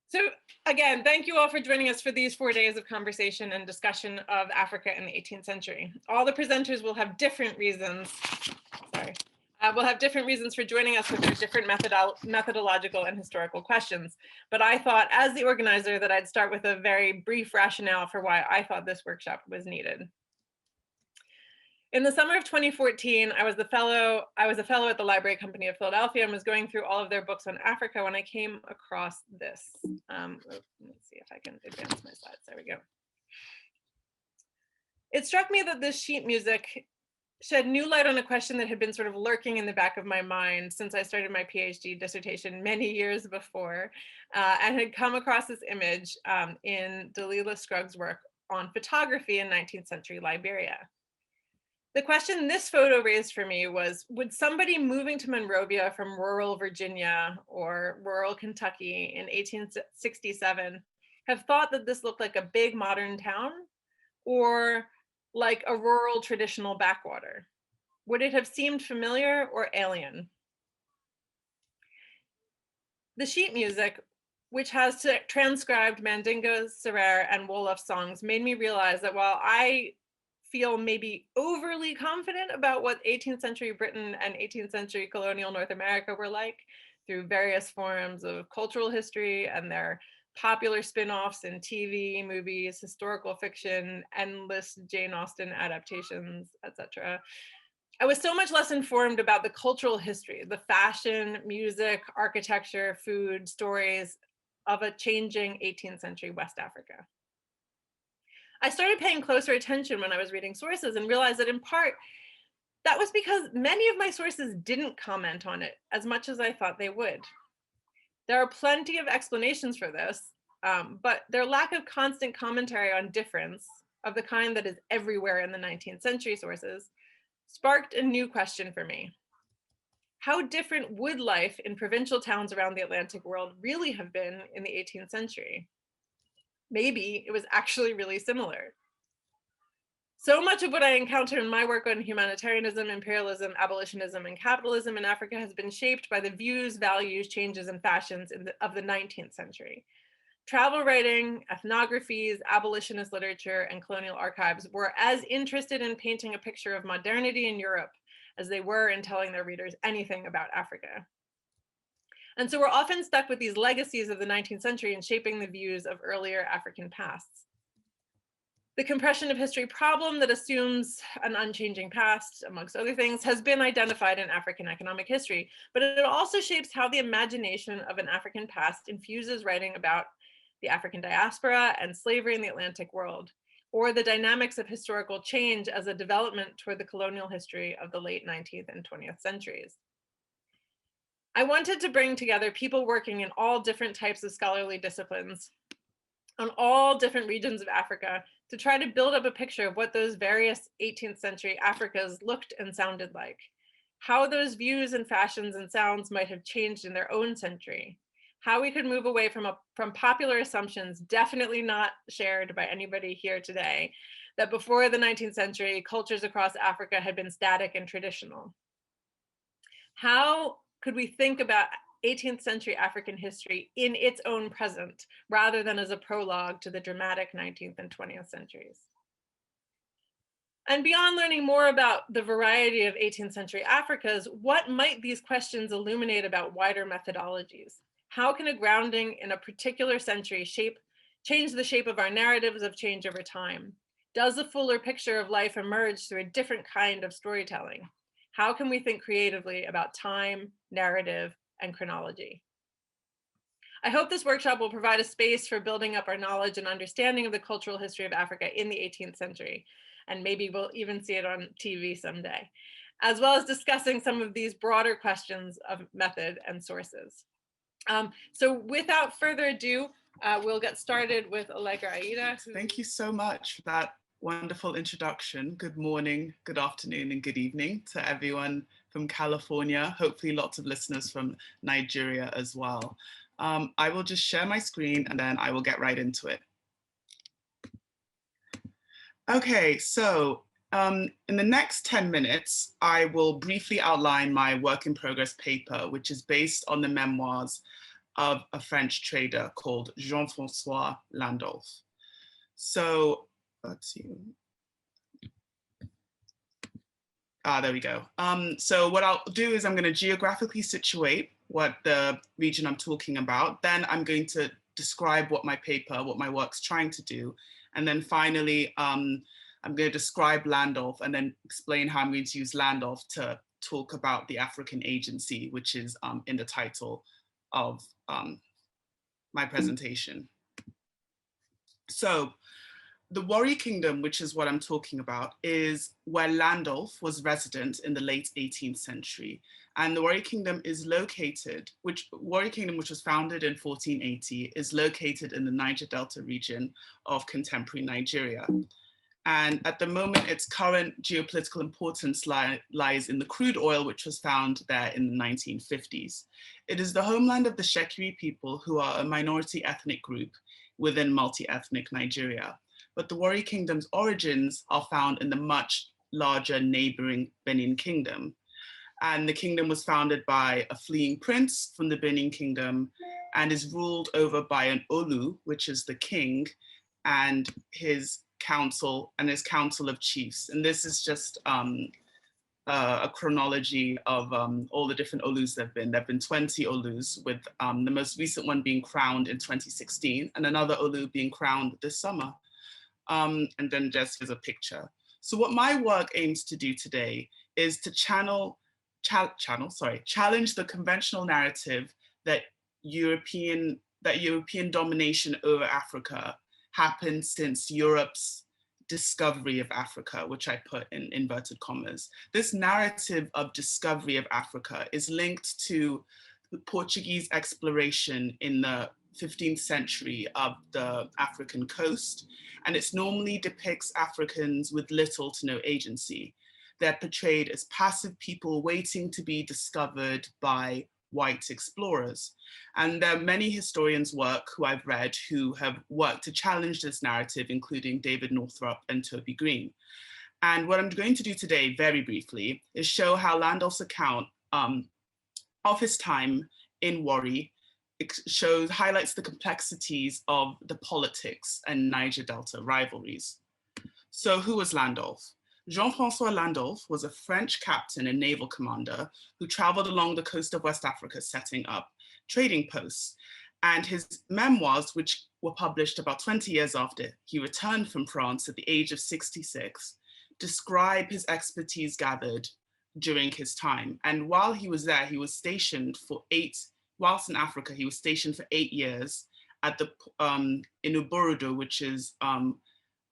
So again, thank you all for joining us for these 4 days of conversation and discussion of Africa in the 18th century. All the presenters will have different reasons, will have different reasons for joining us with their different methodological and historical questions. But I thought, as the organizer, that I'd start with a very brief rationale for why I thought this workshop was needed. In the summer of 2014, I was a fellow at the Library Company of Philadelphia and was going through all of their books on Africa when I came across this. Let me see if I can advance my slides. There we go. It struck me that this sheet music shed new light on a question that had been sort of lurking in the back of my mind since I started my PhD dissertation many years before, and had come across this image in Delilah Scruggs' work on photography in 19th century Liberia. The question this photo raised for me was, would somebody moving to Monrovia from rural Virginia or rural Kentucky in 1867 have thought that this looked like a big modern town or like a rural traditional backwater? Would it have seemed familiar or alien? The sheet music, which has transcribed Mandingo, Serer, and Wolof songs, made me realize that while I feel maybe overly confident about what 18th century Britain and 18th century colonial North America were like through various forms of cultural history and their popular spin-offs in TV, movies, historical fiction, endless Jane Austen adaptations, etc. I was so much less informed about the cultural history, the fashion, music, architecture, food, stories of a changing 18th century West Africa. I started paying closer attention when I was reading sources and realized that in part, that was because many of my sources didn't comment on it as much as I thought they would. There are plenty of explanations for this, but their lack of constant commentary on difference, of the kind that is everywhere in the 19th century sources, sparked a new question for me. How different would life in provincial towns around the Atlantic world really have been in the 18th century? Maybe it was actually really similar. So much of what I encounter in my work on humanitarianism, imperialism, abolitionism, and capitalism in Africa has been shaped by the views, values, changes, and fashions of the 19th century. Travel writing, ethnographies, abolitionist literature, and colonial archives were as interested in painting a picture of modernity in Europe as they were in telling their readers anything about Africa. And so we're often stuck with these legacies of the 19th century in shaping the views of earlier African pasts. The compression of history problem that assumes an unchanging past, amongst other things, has been identified in African economic history, but it also shapes how the imagination of an African past infuses writing about the African diaspora and slavery in the Atlantic world, or the dynamics of historical change as a development toward the colonial history of the late 19th and 20th centuries. I wanted to bring together people working in all different types of scholarly disciplines on all different regions of Africa to try to build up a picture of what those various 18th century Africas looked and sounded like, how those views and fashions and sounds might have changed in their own century, how we could move away from popular assumptions, definitely not shared by anybody here today, that before the 19th century, cultures across Africa had been static and traditional. How could we think about 18th century African history in its own present, rather than as a prologue to the dramatic 19th and 20th centuries? And beyond learning more about the variety of 18th century Africas, what might these questions illuminate about wider methodologies? How can a grounding in a particular century change the shape of our narratives of change over time? Does a fuller picture of life emerge through a different kind of storytelling? How can we think creatively about time, narrative, and chronology? I hope this workshop will provide a space for building up our knowledge and understanding of the cultural history of Africa in the 18th century, and maybe we'll even see it on TV someday, as well as discussing some of these broader questions of method and sources. So without further ado, we'll get started with Allegra Ayida. Thank you so much for that wonderful introduction. Good morning, good afternoon, and good evening to everyone from California. Hopefully lots of listeners from Nigeria as well. I will just share my screen and then I will get right into it. Okay, so in the next 10 minutes, I will briefly outline my work in progress paper, which is based on the memoirs of a French trader called Jean-François Landolph. So let's see. There we go. So what I'll do is I'm going to geographically situate what the region I'm talking about. Then I'm going to describe what my work's trying to do. And then finally, I'm going to describe Landolph and then explain how I'm going to use Landolph to talk about the African agency, which is in the title of my presentation. So the Fourie Kingdom, which is what I'm talking about, is where Landolph was resident in the late 18th century. And the Fourie Kingdom is located, Fourie Kingdom, which was founded in 1480, is located in the Niger Delta region of contemporary Nigeria. And at the moment, its current geopolitical importance lies in the crude oil, which was found there in the 1950s. It is the homeland of the Shekiri people, who are a minority ethnic group within multi-ethnic Nigeria. But the Fourie Kingdom's origins are found in the much larger neighboring Benin Kingdom. And the kingdom was founded by a fleeing prince from the Benin Kingdom and is ruled over by an Olu, which is the king, and his council of chiefs. And this is just a chronology of all the different Olus there have been. There have been 20 Olus, with the most recent one being crowned in 2016 and another Olu being crowned this summer. And then just as a picture. So what my work aims to do today is to challenge the conventional narrative that European domination over Africa happened since Europe's discovery of Africa, which I put in inverted commas. This narrative of discovery of Africa is linked to the Portuguese exploration in the 15th century of the African coast, and it normally depicts Africans with little to no agency. They're portrayed as passive people waiting to be discovered by white explorers. And there are many historians' work who I've read who have worked to challenge this narrative, including David Northrup and Toby Green. And what I'm going to do today, very briefly, is show how Landolph's account of his time in Fourie highlights the complexities of the politics and Niger Delta rivalries. So who was Landolph? Jean-François Landolph was a French captain and naval commander who traveled along the coast of West Africa setting up trading posts. And his memoirs, which were published about 20 years after he returned from France at the age of 66, describe his expertise gathered during his time. And while he was there, he was stationed for whilst in Africa, he was stationed for 8 years at the in Uborodo, which is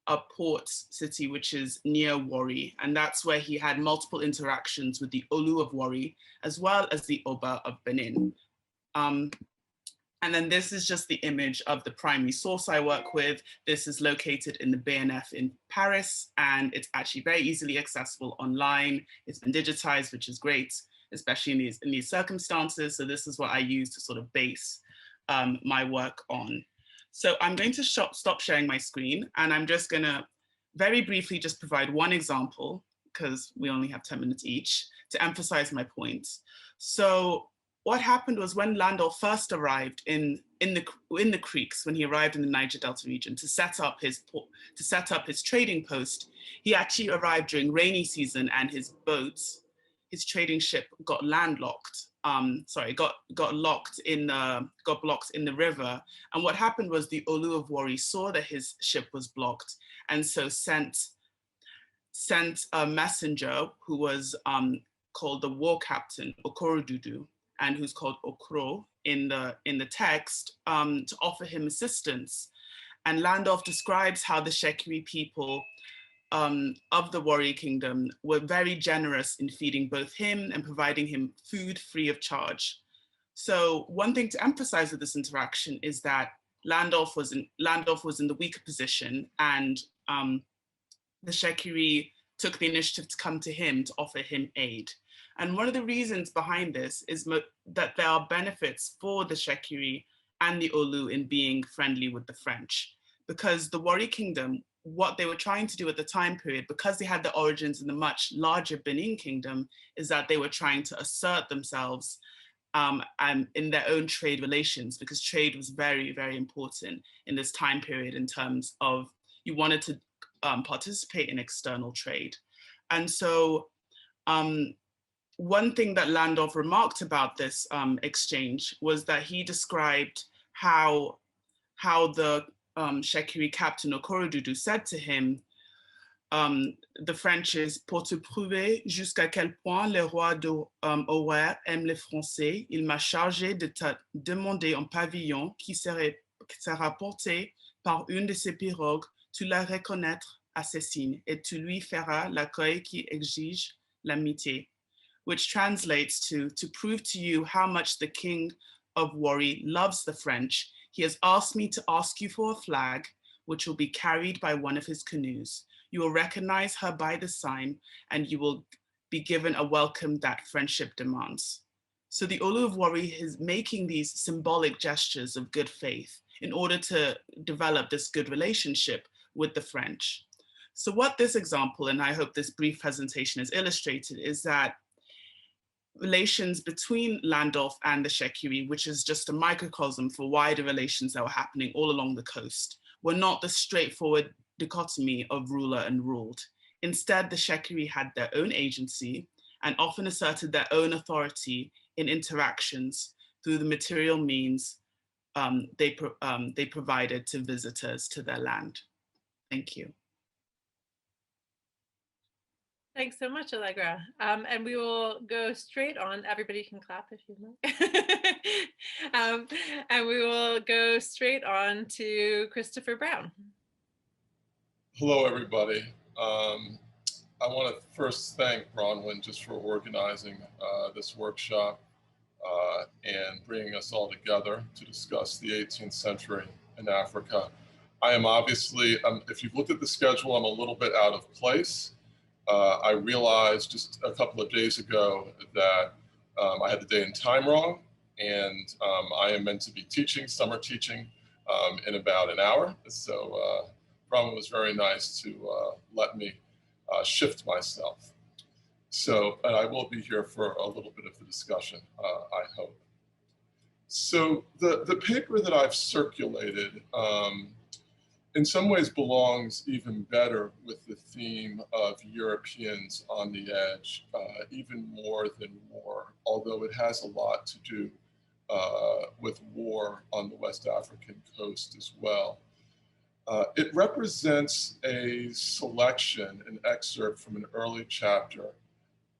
a port city which is near Fourie, and that's where he had multiple interactions with the Olu of Fourie, as well as the Oba of Benin. And then this is just the image of the primary source I work with. This is located in the BNF in Paris, and it's actually very easily accessible online. It's been digitized, which is great, especially in these circumstances. So this is what I use to sort of base my work on. So I'm going to stop sharing my screen, and I'm just gonna very briefly just provide one example, because we only have 10 minutes each, to emphasize my points. So what happened was, when Landolph first arrived in the creeks, when he arrived in the Niger Delta region to set up his trading post, he actually arrived during rainy season, and his trading ship got landlocked. Got blocked in the river. And what happened was the Olu of Fourie saw that his ship was blocked, and so sent a messenger who was called the war captain, Okorodudu, and who's called Okro in the text, to offer him assistance. And Landolph describes how the Shekiri people of the Fourie Kingdom were very generous in feeding both him and providing him food free of charge. So one thing to emphasize with this interaction is that Landolph was in the weaker position, and the Shekiri took the initiative to come to him to offer him aid. And one of the reasons behind this is that there are benefits for the Shekiri and the Olu in being friendly with the French, because the Fourie Kingdom, what they were trying to do at the time period, because they had their origins in the much larger Benin Kingdom, is that they were trying to assert themselves and in their own trade relations, because trade was very, very important in this time period in terms of you wanted to participate in external trade. And so one thing that Landolf remarked about this exchange was that he described how the Shekiri captain Okorodudu said to him, the French is pour te prouver jusqu'à quel point le roi d'Auwer aime les Français, il m'a chargé de te demander un pavillon qui sera porté par une de ses pirogues, tu la reconnaître à ses signes et tu lui feras l'accueil qui exige l'amitié, which translates to prove to you how much the King of Fourie loves the French. He has asked me to ask you for a flag, which will be carried by one of his canoes. You will recognize her by the sign, and you will be given a welcome that friendship demands. So the Olu of Fourie is making these symbolic gestures of good faith in order to develop this good relationship with the French. So what this example, and I hope this brief presentation has illustrated, is that relations between Landolf and the Shekiri, which is just a microcosm for wider relations that were happening all along the coast, were not the straightforward dichotomy of ruler and ruled. Instead, the Shekiri had their own agency and often asserted their own authority in interactions through the material means they provided to visitors to their land. Thank you. Thanks so much, Allegra. And we will go straight on. Everybody can clap if you like. And we will go straight on to Christopher Brown. Hello, everybody. I want to first thank Bronwen just for organizing this workshop and bringing us all together to discuss the 18th century in Africa. I am obviously, if you've looked at the schedule, I'm a little bit out of place. I realized just a couple of days ago that I had the day and time wrong, and I am meant to be teaching, summer teaching, in about an hour. So Bronwen was very nice to let me shift myself. So, and I will be here for a little bit of the discussion, I hope. So the paper that I've circulated in some ways belongs even better with the theme of Europeans on the edge, even more than war, although it has a lot to do with war on the West African coast as well. It represents a selection, an excerpt from an early chapter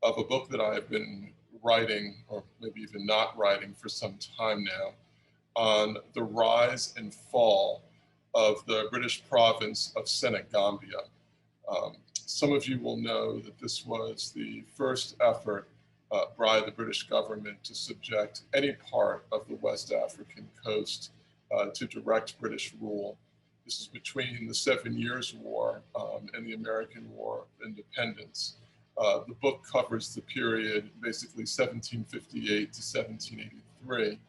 of a book that I have been writing, or maybe even not writing for some time now, on the rise and fall of the British province of Senegambia. Some of you will know that this was the first effort by the British government to subject any part of the West African coast to direct British rule. This is between the 7 Years' War and the American War of Independence. The book covers the period basically 1758 to 1783.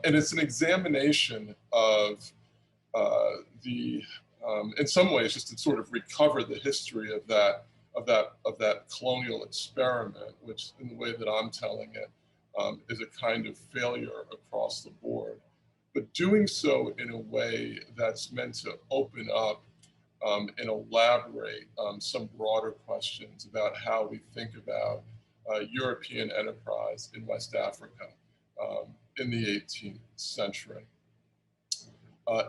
And it's an examination of in some ways, just to sort of recover the history of that colonial experiment, which in the way that I'm telling it, is a kind of failure across the board. But doing so in a way that's meant to open up and elaborate some broader questions about how we think about European enterprise in West Africa in the 18th century.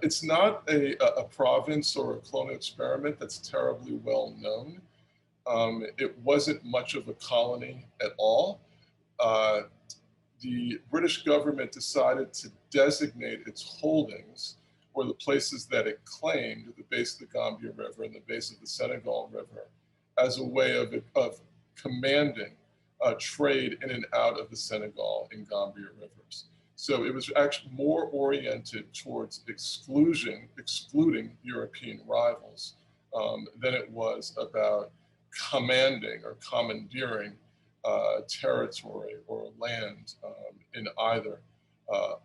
It's not a province or a colonial experiment that's terribly well known. It wasn't much of a colony at all. The British government decided to designate its holdings, or the places that it claimed at the base of the Gambia River and the base of the Senegal River, as a way of commanding trade in and out of the Senegal and Gambia rivers. So it was actually more oriented towards excluding European rivals than it was about commanding or commandeering territory or land in either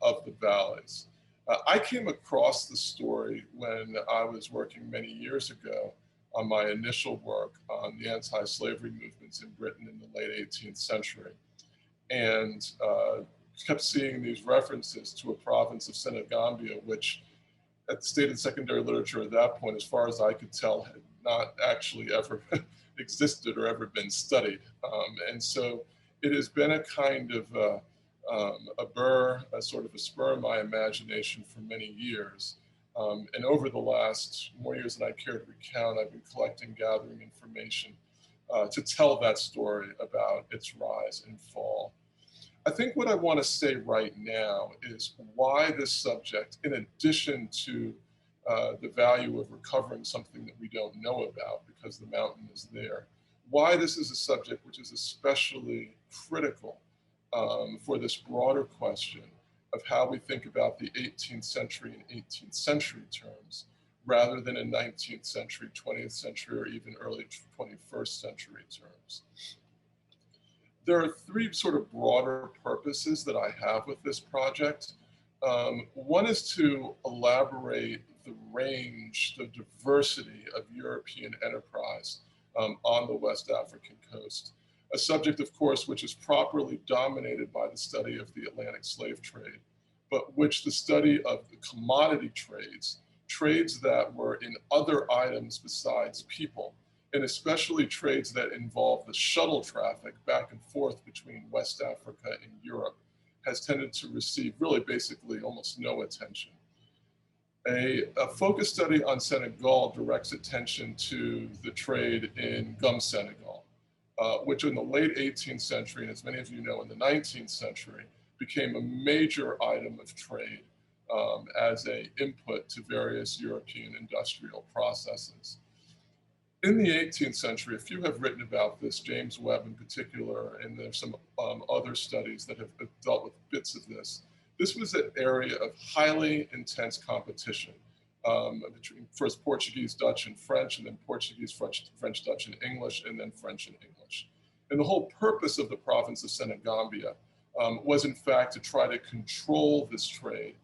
of the valleys. I came across the story when I was working many years ago on my initial work on the anti-slavery movements in Britain in the late 18th century. And kept seeing these references to a province of Senegambia, which at the stated secondary literature at that point, as far as I could tell, had not actually ever existed or ever been studied. And so it has been a kind of a burr, a sort of a spur in my imagination for many years. And over the last more years than I care to recount, I've been collecting, gathering information to tell that story about its rise and fall. I think what I want to say right now is why this subject, in addition to the value of recovering something that we don't know about because the mountain is there, why this is a subject which is especially critical for this broader question of how we think about the 18th century in 18th century terms, rather than in 19th century, 20th century, or even early 21st century terms. There are three sort of broader purposes that I have with this project. One is to elaborate the range, the diversity of European enterprise on the West African coast. A subject, of course, which is properly dominated by the study of the Atlantic slave trade, but which the study of the commodity trades, trades that were in other items besides people, and especially trades that involve the shuttle traffic back and forth between West Africa and Europe, has tended to receive really basically almost no attention. A focus study on Senegal directs attention to the trade in gum Senegal, which in the late 18th century, and as many of you know, in the 19th century, became a major item of trade as an input to various European industrial processes. In the 18th century, a few have written about this, James Webb in particular, and there's some other studies that have dealt with bits of this. This was an area of highly intense competition between first Portuguese, Dutch, and French, and then Portuguese, French, Dutch, and English, and then French and English. And the whole purpose of the province of Senegambia was in fact to try to control this trade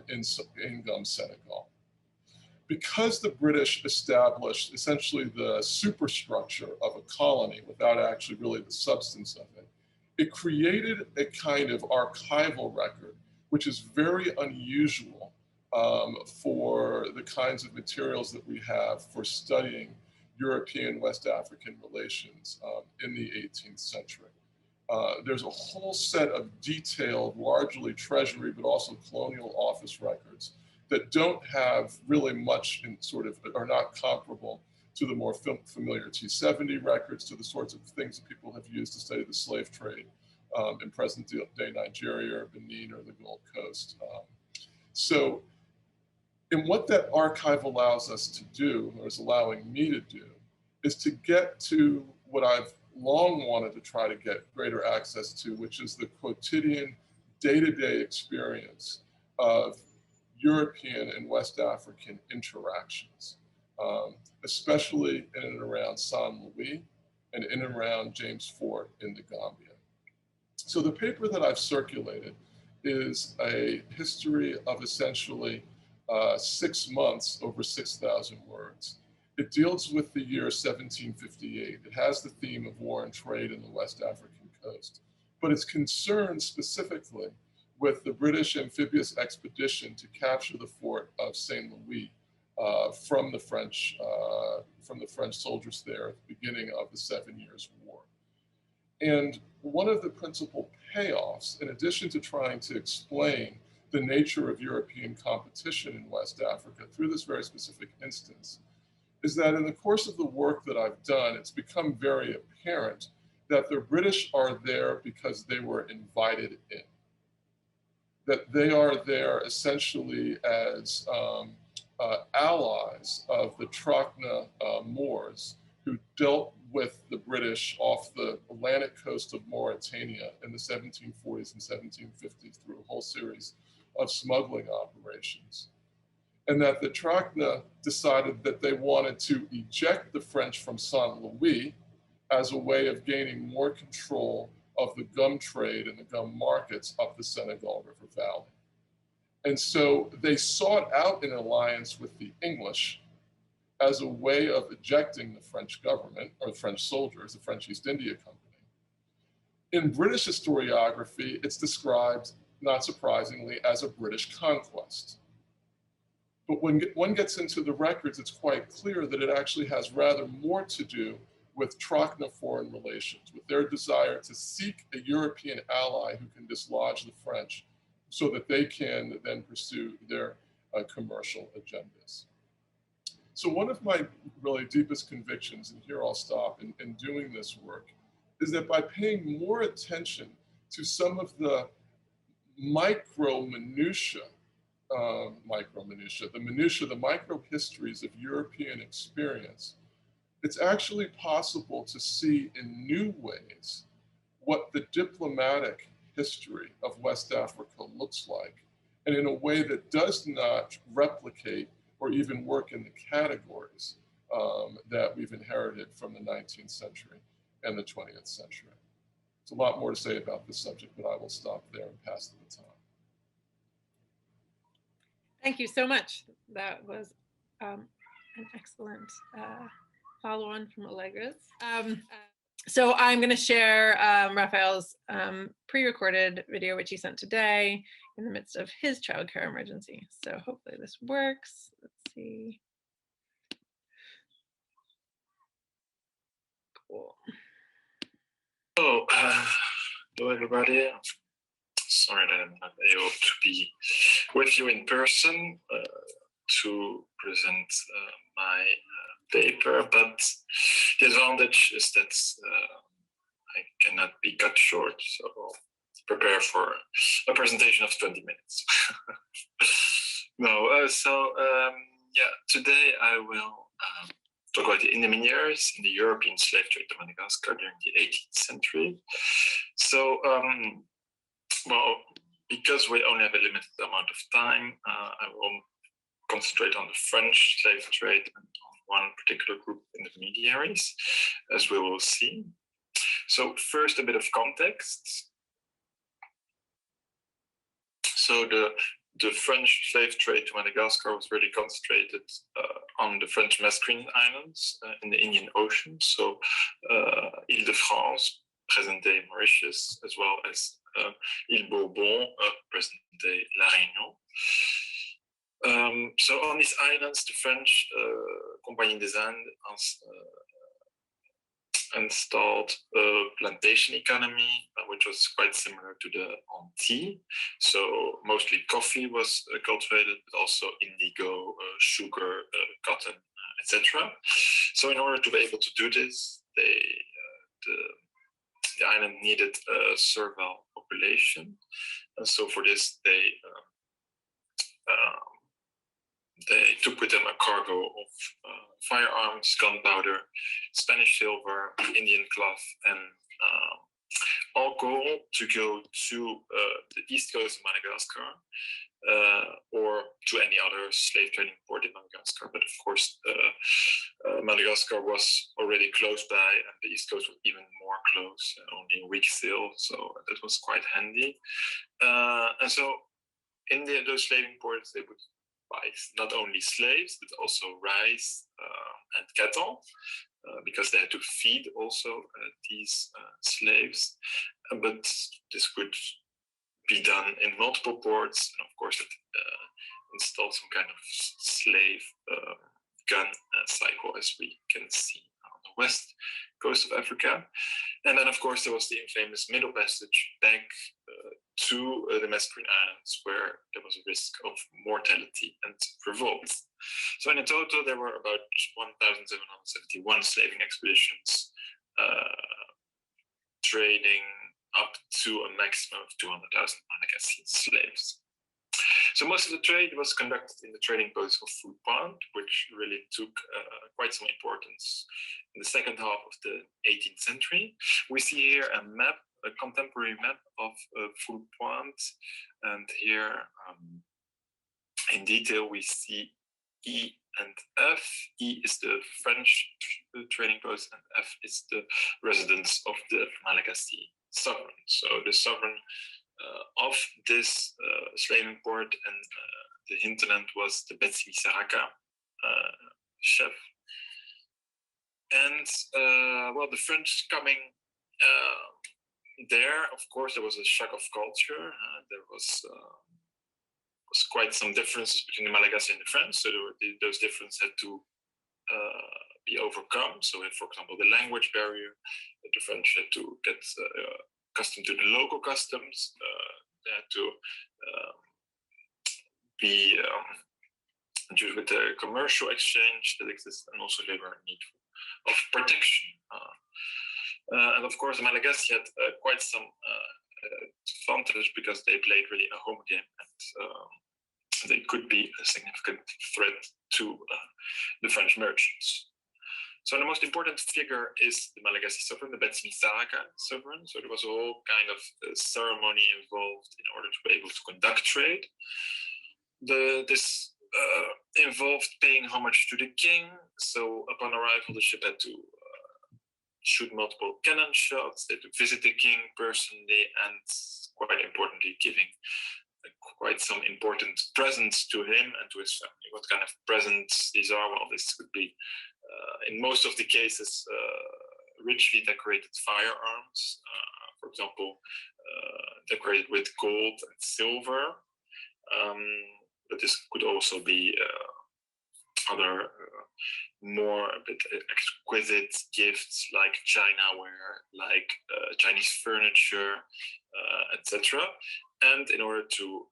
in gum Senegal. Because the British established essentially the superstructure of a colony without actually really the substance of it, it created a kind of archival record, which is very unusual for the kinds of materials that we have for studying European West African relations in the 18th century. There's a whole set of detailed, largely treasury, but also colonial office records that don't have really much in sort of, are not comparable to the more familiar T70 records, to the sorts of things that people have used to study the slave trade in present day Nigeria or Benin or the Gold Coast. So, and what that archive allows us to do, or is allowing me to do, is to get to what I've long wanted to try to get greater access to, which is the quotidian, day-to-day experience of European and West African interactions, especially in and around Saint Louis and in and around James Fort in the Gambia. So the paper that I've circulated is a history of essentially 6 months over 6,000 words. It deals with the year 1758. It has the theme of war and trade in the West African coast, but it's concerned specifically with the British amphibious expedition to capture the fort of Saint Louis from the French soldiers there at the beginning of the 7 Years' War. And one of the principal payoffs, in addition to trying to explain the nature of European competition in West Africa through this very specific instance, is that in the course of the work that I've done, it's become very apparent that the British are there because they were invited in. That they are there essentially as allies of the Trakna Moors, who dealt with the British off the Atlantic coast of Mauritania in the 1740s and 1750s through a whole series of smuggling operations. And that the Trakna decided that they wanted to eject the French from Saint Louis as a way of gaining more control of the gum trade and the gum markets up the Senegal River Valley. And so they sought out an alliance with the English as a way of ejecting the French government, or the French soldiers, the French East India Company, In British historiography, it's described, not surprisingly, as a British conquest. But when one gets into the records, it's quite clear that it actually has rather more to do with Trochna foreign relations, with their desire to seek a European ally who can dislodge the French so that they can then pursue their commercial agendas. So one of my really deepest convictions, and here I'll stop in doing this work, is that by paying more attention to some of the micro minutiae, the micro histories of European experience, it's actually possible to see in new ways what the diplomatic history of West Africa looks like, and in a way that does not replicate or even work in the categories that we've inherited from the 19th century and the 20th century. There's a lot more to say about this subject, but I will stop there and pass the baton. Thank you so much. That was an excellent follow-on from Allegra's. So I'm going to share Raphael's pre-recorded video, which he sent today in the midst of his childcare emergency. So hopefully this works. Let's see. Cool. Hello everybody. Sorry that I'm not able to be with you in person to present my paper, but the advantage is that I cannot be cut short, so I'll prepare for a presentation of 20 minutes. Yeah, today I will talk about the Memoirs in the European slave trade to Madagascar during the 18th century. So, well, because we only have a limited amount of time, I will concentrate on the French slave trade and on one particular group of intermediaries, as we will see. So first, a bit of context. So the French slave trade to Madagascar was really concentrated on the French Mascarene Islands in the Indian Ocean. So Île-de-France, present-day Mauritius, as well as Île Bourbon, present-day La Réunion. So on these islands, the French Compagnie des Indes installed a plantation economy, which was quite similar to the on tea. So mostly coffee was cultivated, but also indigo, sugar, cotton, etc. So in order to be able to do this, the island needed a servile population. And so for this, they took with them a cargo of firearms, gunpowder, Spanish silver, Indian cloth, and alcohol to go to the east coast of Madagascar or to any other slave trading port in Madagascar. But of course, Madagascar was already close by, and the east coast was even more close, only a week sail. So that was quite handy. And so in those slaving ports, they would buy not only slaves, but also rice and cattle, because they had to feed also these slaves. But this could be done in multiple ports, and of course it installed some kind of slave gun cycle, as we can see on the west coast of Africa. And then of course there was the infamous Middle Passage back to the Mascarene Islands, where there was a risk of mortality and revolt. So in total there were about 1,771 slaving expeditions trading up to a maximum of 200,000 Malagasy slaves. So most of the trade was conducted in the trading post of Fourie, which really took quite some importance in the second half of the 18th century. We see here a map, a contemporary map of Fourie, and here in detail we see E and F. E is the French trading post, and F is the residence of the Malagasy sovereign. So the sovereign of this slaving port and the hinterland was the Betsi Saraka chef. And well, the French coming there, of course, there was a shock of culture. There was quite some differences between the Malagasy and the French, so those differences had to be overcome. So, for example, the language barrier, the French had to get accustomed to the local customs. They had to be due with the commercial exchange that exists, and also they were in need of protection. And of course, Malagasy had quite some advantage because they played really a home game, and they could be a significant threat to the French merchants. So the most important figure is the Malagasy sovereign, the Betsmisaraka sovereign. So there was a whole kind of ceremony involved in order to be able to conduct trade. This involved paying homage to the king. So upon arrival, the ship had to shoot multiple cannon shots, they had to visit the king personally, and quite importantly, giving quite some important presents to him and to his family. What kind of presents these are? Well, this could be, in most of the cases, richly decorated firearms, for example, decorated with gold and silver. But this could also be other more a bit exquisite gifts like Chinaware, like Chinese furniture, etc. And in order to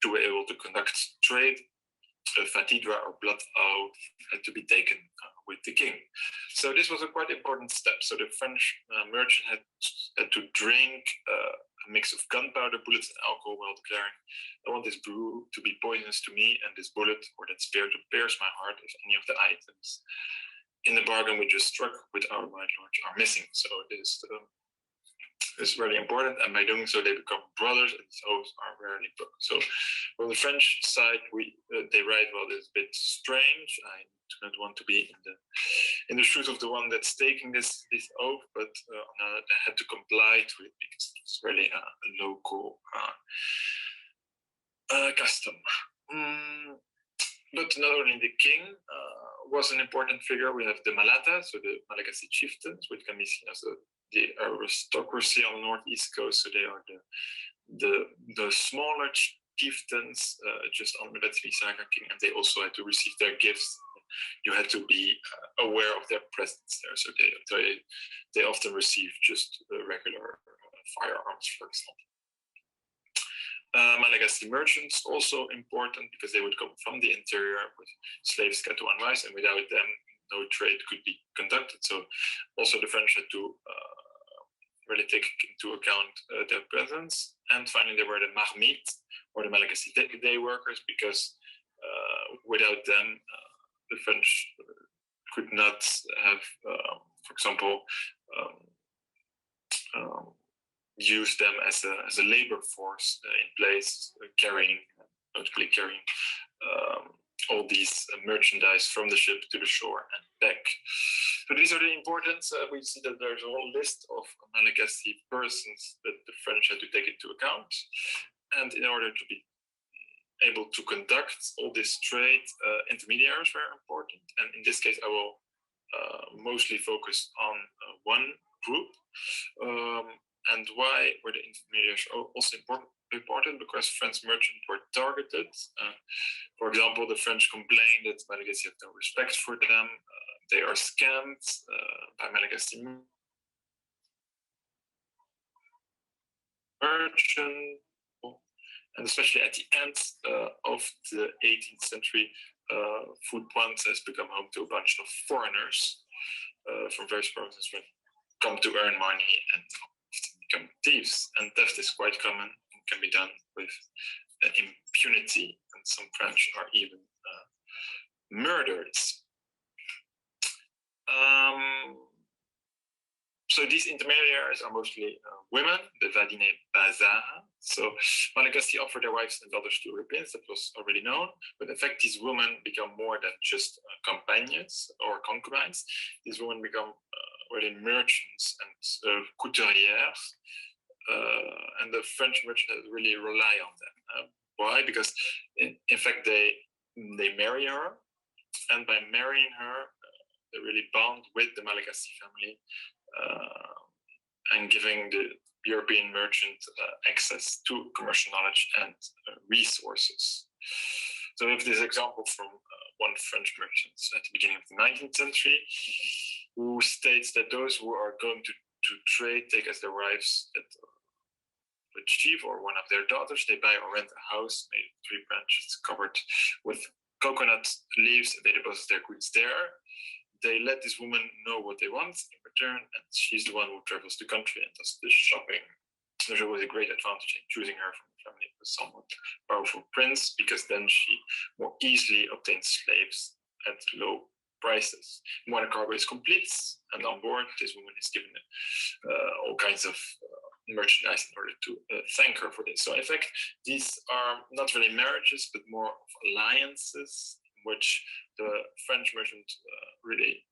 be able to conduct trade, fatidra or blood oath had to be taken with the king. So this was a quite important step. So the French merchant had to drink a mix of gunpowder, bullets, and alcohol while declaring, "I want this brew to be poisonous to me, and this bullet or that spear to pierce my heart if any of the items in the bargain we just struck with our white lords are missing." So this is really important, and by doing so, they become brothers, and these oaths are rarely broken. So, from the French side, they write, "Well, it's a bit strange. I do not want to be in the shoes of the one that's taking this oath, but they had to comply to it because it's really a local custom." But not only the king was an important figure. We have the Malata, so the Malagasy Chieftains, which can be seen as the aristocracy on the northeast coast. So they are the smaller chieftains just on the Betsmisaraka king, and they also had to receive their gifts. You had to be aware of their presence there. So they often receive just regular firearms, for example. Malagasy merchants also important because they would come from the interior with slaves, cattle, and rice, and without them, no trade could be conducted. So also the French had to really take into account their presence. And finally, there were the marmites, or the Malagasy day workers, because without them, the French could not have, for example, use them as a labor force in place, notably carrying all these merchandise from the ship to the shore and back. So these are the importance. We see that there's a whole list of Malagasy persons that the French had to take into account. And in order to be able to conduct all this trade, intermediaries were important. And in this case, I will mostly focus on one group. And why were the intermediaries also important? Because French merchants were targeted. For example, the French complained that Malagasy had no respect for them. They are scammed by Malagasy merchants. And especially at the end of the 18th century, food points has become home to a bunch of foreigners from various provinces who come to earn money and become thieves. And theft is quite common and can be done with impunity. And some French are even murdered. So these intermediaries are mostly women, the vadine bazar. So Malagasy offered their wives and daughters to Europeans, that was already known. But in fact, these women become more than just companions or concubines. These women become really merchants and couturières. And the French merchants really rely on them. Why? Because in fact, they marry her. And by marrying her, they really bond with the Malagasy family. and giving the European merchant access to commercial knowledge and resources. So we have this example from one French merchant at the beginning of the 19th century, who states that those who are going to trade take as their wives a chief or one of their daughters. They buy or rent a house made of 3 branches covered with coconut leaves, and they deposit their goods there. They let this woman know what they want in return, and she's the one who travels the country and does the shopping. There's always a great advantage in choosing her from a family of a somewhat powerful prince, because then she more easily obtains slaves at low prices. When a cargo is complete and on board, this woman is given all kinds of merchandise in order to thank her for this. So in fact, these are not really marriages, but more of alliances in which the French merchant really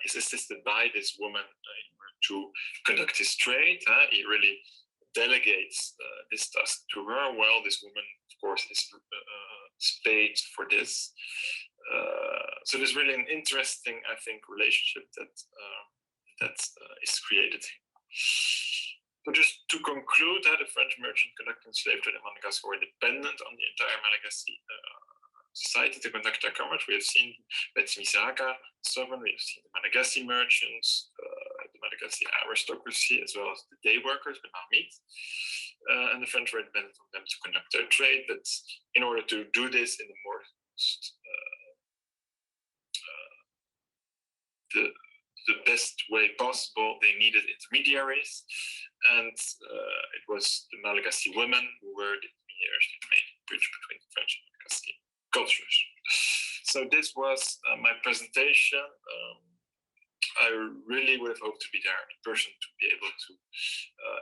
is assisted by this woman in order to conduct his trade. He really delegates this task to her, while this woman, of course, is paid for this. So there's really an interesting, I think, relationship that is created. So just to conclude, the French merchant conducting slave trade in Madagascar were dependent on the entire Malagasy society to conduct their commerce. We have seen Betsimisaka sovereign, we have seen the Malagasy merchants, the Malagasy aristocracy, as well as the day workers, the Marmites. And the French were dependent on them to conduct their trade. But in order to do this in the more the best way possible, they needed intermediaries, and it was the Malagasy women who were the intermediaries that made the bridge between the French and Malagasy cultures. So this was my presentation. I really would have hoped to be there in person to be able to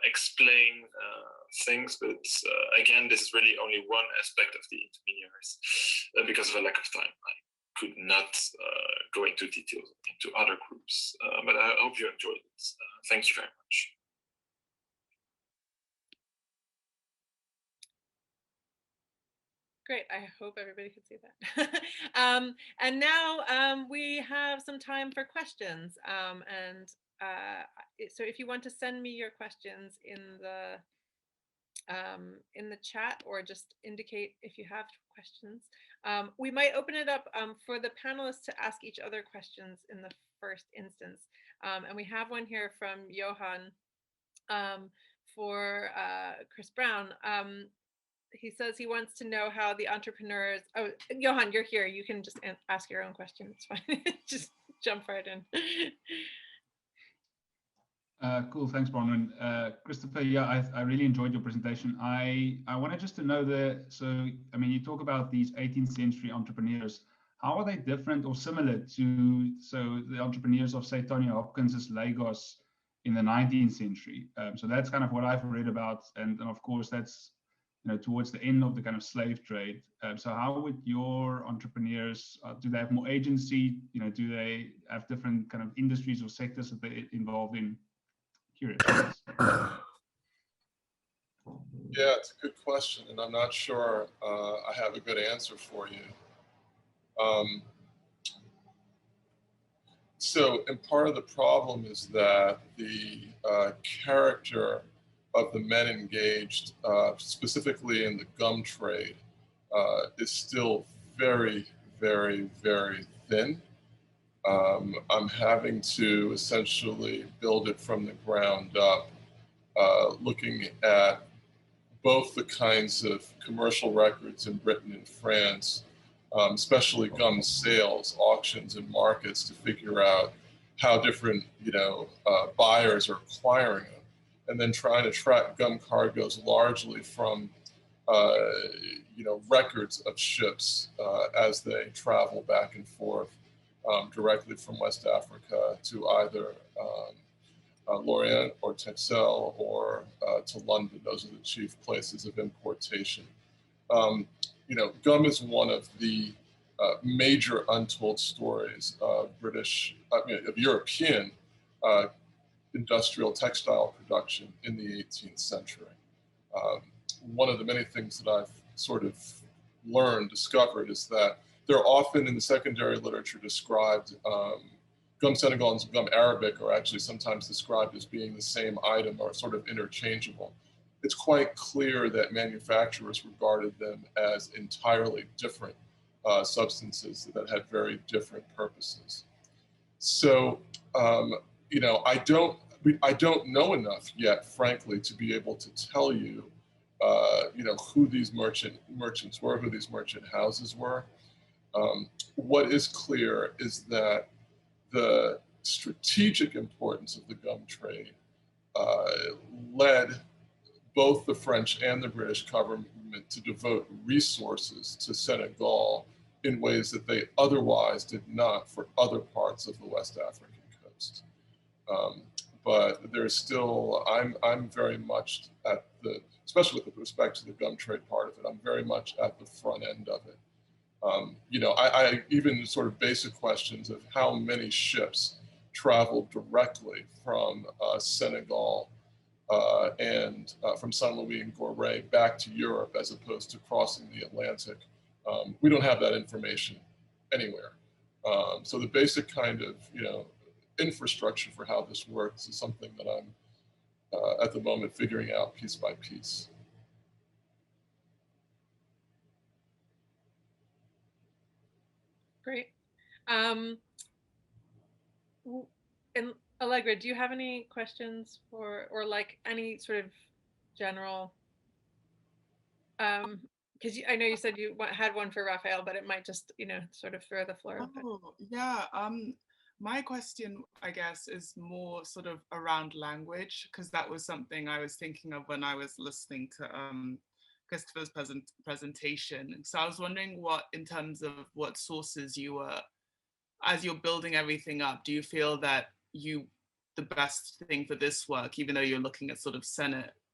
explain things, but again, this is really only one aspect of the intermediaries. Because of a lack of time, I could not go into details into other groups, but I hope you enjoyed it. Thank you very much. Great, I hope everybody could see that. And now we have some time for questions. So if you want to send me your questions in the chat, or just indicate if you have questions, we might open it up for the panelists to ask each other questions in the first instance. And we have one here from Johan for Chris Brown. He says he wants to know how the entrepreneurs, oh, Johan, you're here. You can just ask your own question. It's fine. Just jump right in. Cool, thanks, Bronwen. Christopher, yeah, I really enjoyed your presentation. I wanted just to know so, I mean, you talk about these 18th century entrepreneurs. How are they different or similar to, so the entrepreneurs of, say, Tony Hopkins' Lagos in the 19th century? So that's kind of what I've read about. And of course, that's, you know, towards the end of the kind of slave trade. So how would your entrepreneurs, do they have more agency? You know, do they have different kind of industries or sectors that they're involved in? Curious. Yeah, it's a good question, and I'm not sure I have a good answer for you. So, and part of the problem is that the character of the men engaged, specifically in the gum trade, is still very, very, very thin. I'm having to essentially build it from the ground up, looking at both the kinds of commercial records in Britain and France, especially gum sales, auctions, and markets, to figure out how different, buyers are acquiring them, and then trying to track gum cargoes largely from, records of ships as they travel back and forth directly from West Africa to either Lorient or Texel or to London. Of the chief places of importation. Gum is one of the major untold stories of European industrial textile production in the 18th century. One of the many things that I've sort of discovered, is that they're often in the secondary literature described gum Senegal and gum Arabic are actually sometimes described as being the same item or sort of interchangeable. It's quite clear that manufacturers regarded them as entirely different substances that had very different purposes. So, you know, I don't know enough yet, frankly, to be able to tell you, you know, who these merchants were, who these merchant houses were. What is clear is that the strategic importance of the gum trade led both the French and the British government to devote resources to Senegal in ways that they otherwise did not for other parts of the West African coast. But there's still, I'm very much at the, especially with respect to the gum trade part of it, I'm very much at the front end of it. You know, I even sort of basic questions of how many ships traveled directly from Senegal and from Saint Louis and Gorée back to Europe as opposed to crossing the Atlantic. We don't have that information anywhere. So the basic kind of, you know, infrastructure for how this works is something that I'm at the moment figuring out piece by piece. Great. And Allegra, do you have any questions for, or like any sort of general, because I know you said you had one for Raphael, but it might just, you know, sort of throw the floor open. Oh, yeah. My question, I guess, is more sort of around language, because that was something I was thinking of when I was listening to Christopher's presentation. So I was wondering what, in terms of what sources you were, as you're building everything up, do you feel that the best thing for this work, even though you're looking at sort of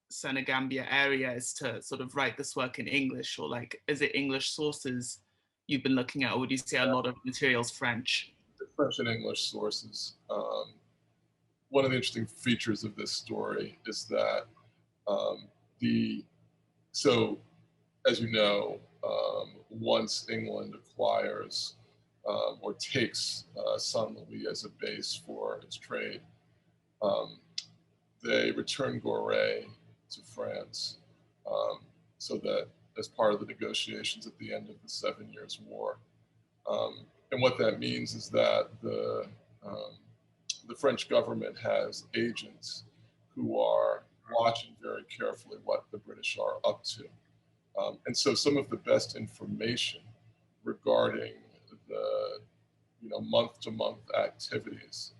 Senegambia area, is to sort of write this work in English, or like, is it English sources you've been looking at, or would you say a lot of materials French? French and English sources. One of the interesting features of this story is that so as you know, once England acquires or takes Saint Louis as a base for its trade, they return Gorée to France, so that as part of the negotiations at the end of the 7 Years' War. And what that means is that the French government has agents who are watching very carefully what the British are up to. And so some of the best information regarding the, you know, month-to-month activities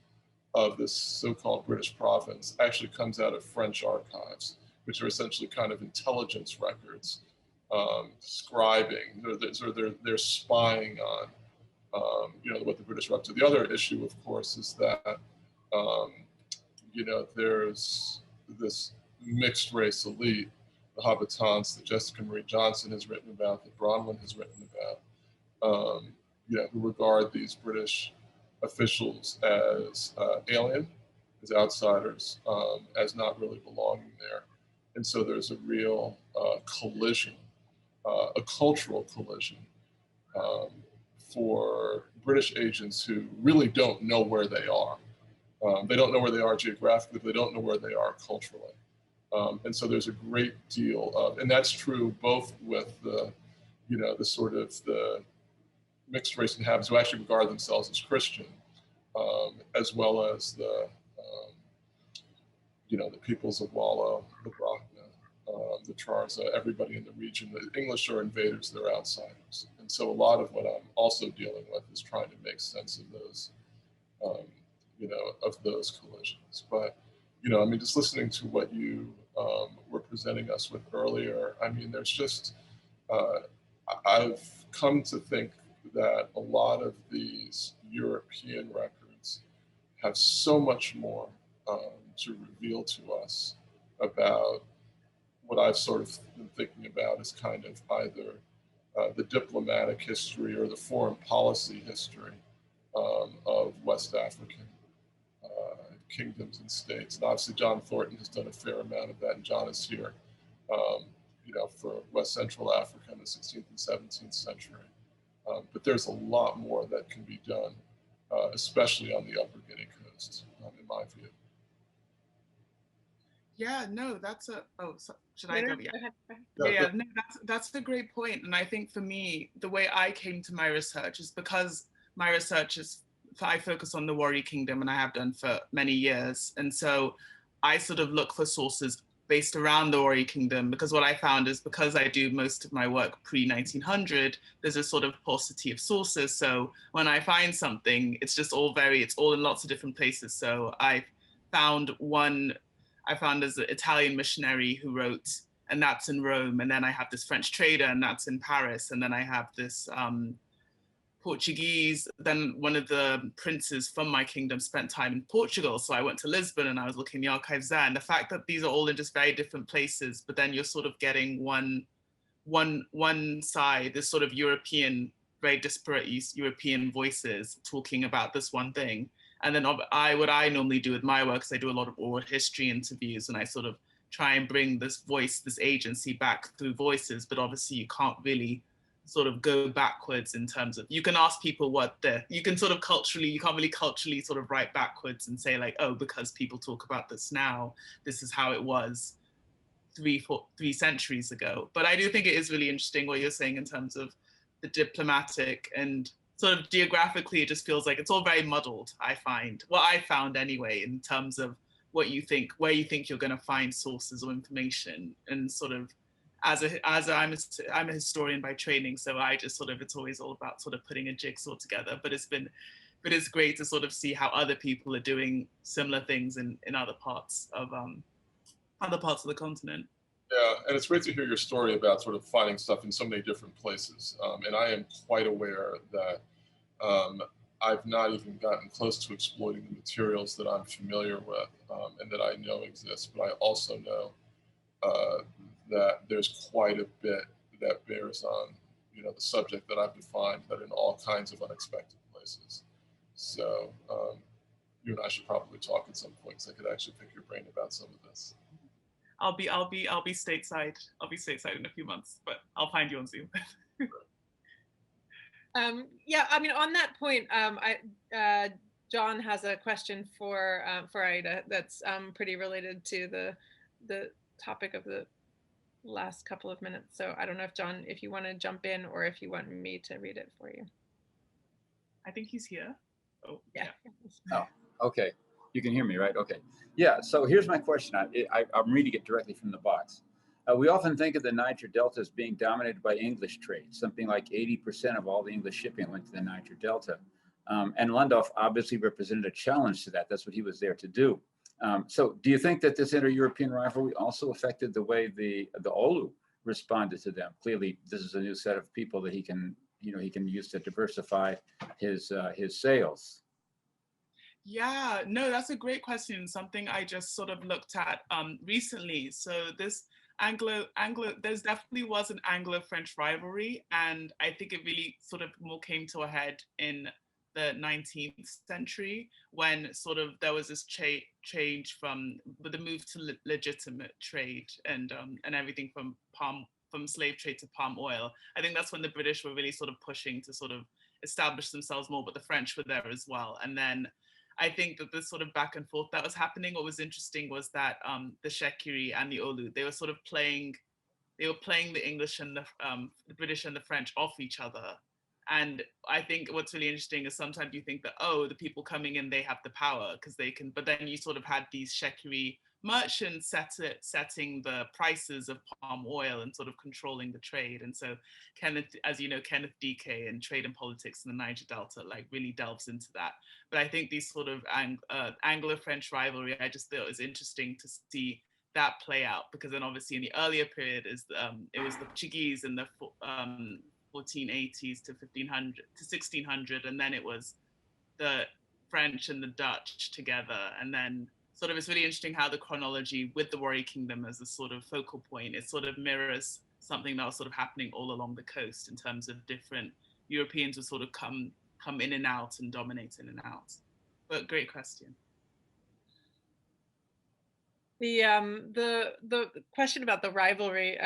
of this so-called British province actually comes out of French archives, which are essentially kind of intelligence records, describing, they're spying on, you know, what the British are up to. The other issue, of course, is that, you know, there's this mixed race elite, the habitants that Jessica Marie Johnson has written about, that Bronwen has written about, you know, who regard these British officials as alien, as outsiders, as not really belonging there. And so there's a real collision, a cultural collision for British agents who really don't know where they are. They don't know where they are geographically, they don't know where they are culturally. And so there's a great deal of, and that's true both with the, you know, the sort of the mixed race inhabitants who actually regard themselves as Christian, as well as the, you know, the peoples of Wallo, the Brakna, the Trarza, everybody in the region. The English are invaders, they're outsiders. And so a lot of what I'm also dealing with is trying to make sense of those, you know, of those collisions. But, you know, I mean, just listening to what you were presenting us with earlier, I mean, there's just, I've come to think that a lot of these European records have so much more to reveal to us about what I've sort of been thinking about as kind of either the diplomatic history or the foreign policy history of West African kingdoms and states. And obviously John Thornton has done a fair amount of that, and John is here, you know, for West Central Africa in the 16th and 17th century. But there's a lot more that can be done especially on the Upper Guinea coast, in my view. Yeah, no, that's a, oh, so, should No, I no, go? go Yeah. ahead. Yeah, no, that's a great point. And I think for me, the way I came to my research is because my research is, I focus on the Warri Kingdom, and I have done for many years. And so I sort of look for sources based around the Warri Kingdom, because what I found is, because I do most of my work pre-1900, there's a sort of paucity of sources. So when I find something, it's just all it's all in lots of different places. So I found there's an Italian missionary who wrote, and that's in Rome. And then I have this French trader, and that's in Paris. And then I have this Portuguese, then one of the princes from my kingdom spent time in Portugal. So I went to Lisbon and I was looking in the archives there. And the fact that these are all in just very different places, but then you're sort of getting one side, this sort of European, very disparate European voices talking about this one thing. And then what I normally do with my work is I do a lot of oral history interviews, and I sort of try and bring this voice, this agency back through voices, but obviously you can't really sort of go backwards in terms of, you can ask people you can sort of you can't really culturally sort of write backwards and say like, oh, because people talk about this now, this is how it was 3 centuries ago. But I do think it is really interesting what you're saying in terms of the diplomatic and sort of geographically, it just feels like it's all very muddled, I find. What I found anyway, in terms of where you think you're going to find sources or information, and sort of I'm a historian by training, so I just sort of, it's always all about sort of putting a jigsaw together. But it's great to sort of see how other people are doing similar things in other parts of the continent. Yeah, and it's great to hear your story about sort of finding stuff in so many different places. And I am quite aware that I've not even gotten close to exploiting the materials that I'm familiar with and that I know exist. But I also know that there's quite a bit that bears on, the subject that I've defined, that in all kinds of unexpected places. So you and I should probably talk at some point, because I could actually pick your brain about some of this. I'll be stateside. I'll be stateside in a few months, but I'll find you on Zoom. Yeah, I mean, on that point, John has a question for Ayida that's pretty related to the topic of the last couple of minutes. So I don't know if John, if you want to jump in, or if you want me to read it for you. I think he's here. Oh, yeah. Oh, okay. You can hear me, right? Okay. Yeah, so here's my question. I'm reading it directly from the box. We often think of the Niger Delta as being dominated by English trade. Something like 80% of all the English shipping went to the Niger Delta. And Lundolf obviously represented a challenge to that. That's what he was there to do. So do you think that this inter-European rivalry also affected the way the Olu responded to them? Clearly, this is a new set of people that he can use to diversify his sales. Yeah, no, that's a great question. Something I just sort of looked at recently. So this there's definitely was an Anglo-French rivalry, and I think it really sort of more came to a head in the 19th century, when sort of there was this change from the move to legitimate trade and everything from slave trade to palm oil. I think that's when the British were really sort of pushing to sort of establish themselves more, but the French were there as well. And then I think that this sort of back and forth that was happening, what was interesting was that the Shekiri and the Olu, they were playing the English and the British and the French off each other. And I think what's really interesting is sometimes you think that, oh, the people coming in, they have the power because they can, but then you sort of had these Shekiri merchants setting the prices of palm oil and sort of controlling the trade. And so Kenneth, as you know, Kenneth DK in Trade and Politics in the Niger Delta, like really delves into that. But I think these sort of Anglo-French rivalry, I just thought it was interesting to see that play out, because then obviously in the earlier period it was the Portuguese in the 1480s to 1500 to 1600, and then it was the French and the Dutch together. And then sort of it's really interesting how the chronology with the Warri Kingdom as a sort of focal point, it sort of mirrors something that was sort of happening all along the coast in terms of different Europeans would sort of come in and out and dominate in and out. But great question. The question about the rivalry,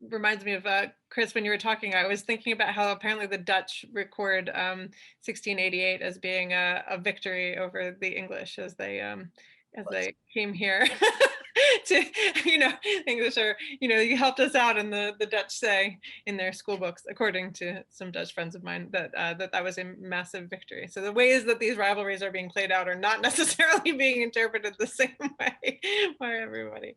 reminds me of Chris, when you were talking, I was thinking about how apparently the Dutch record 1688 as being a victory over the English as they came here. To, English are, you helped us out, and the Dutch say in their school books, according to some Dutch friends of mine, that that was a massive victory. So the ways that these rivalries are being played out are not necessarily being interpreted the same way by everybody.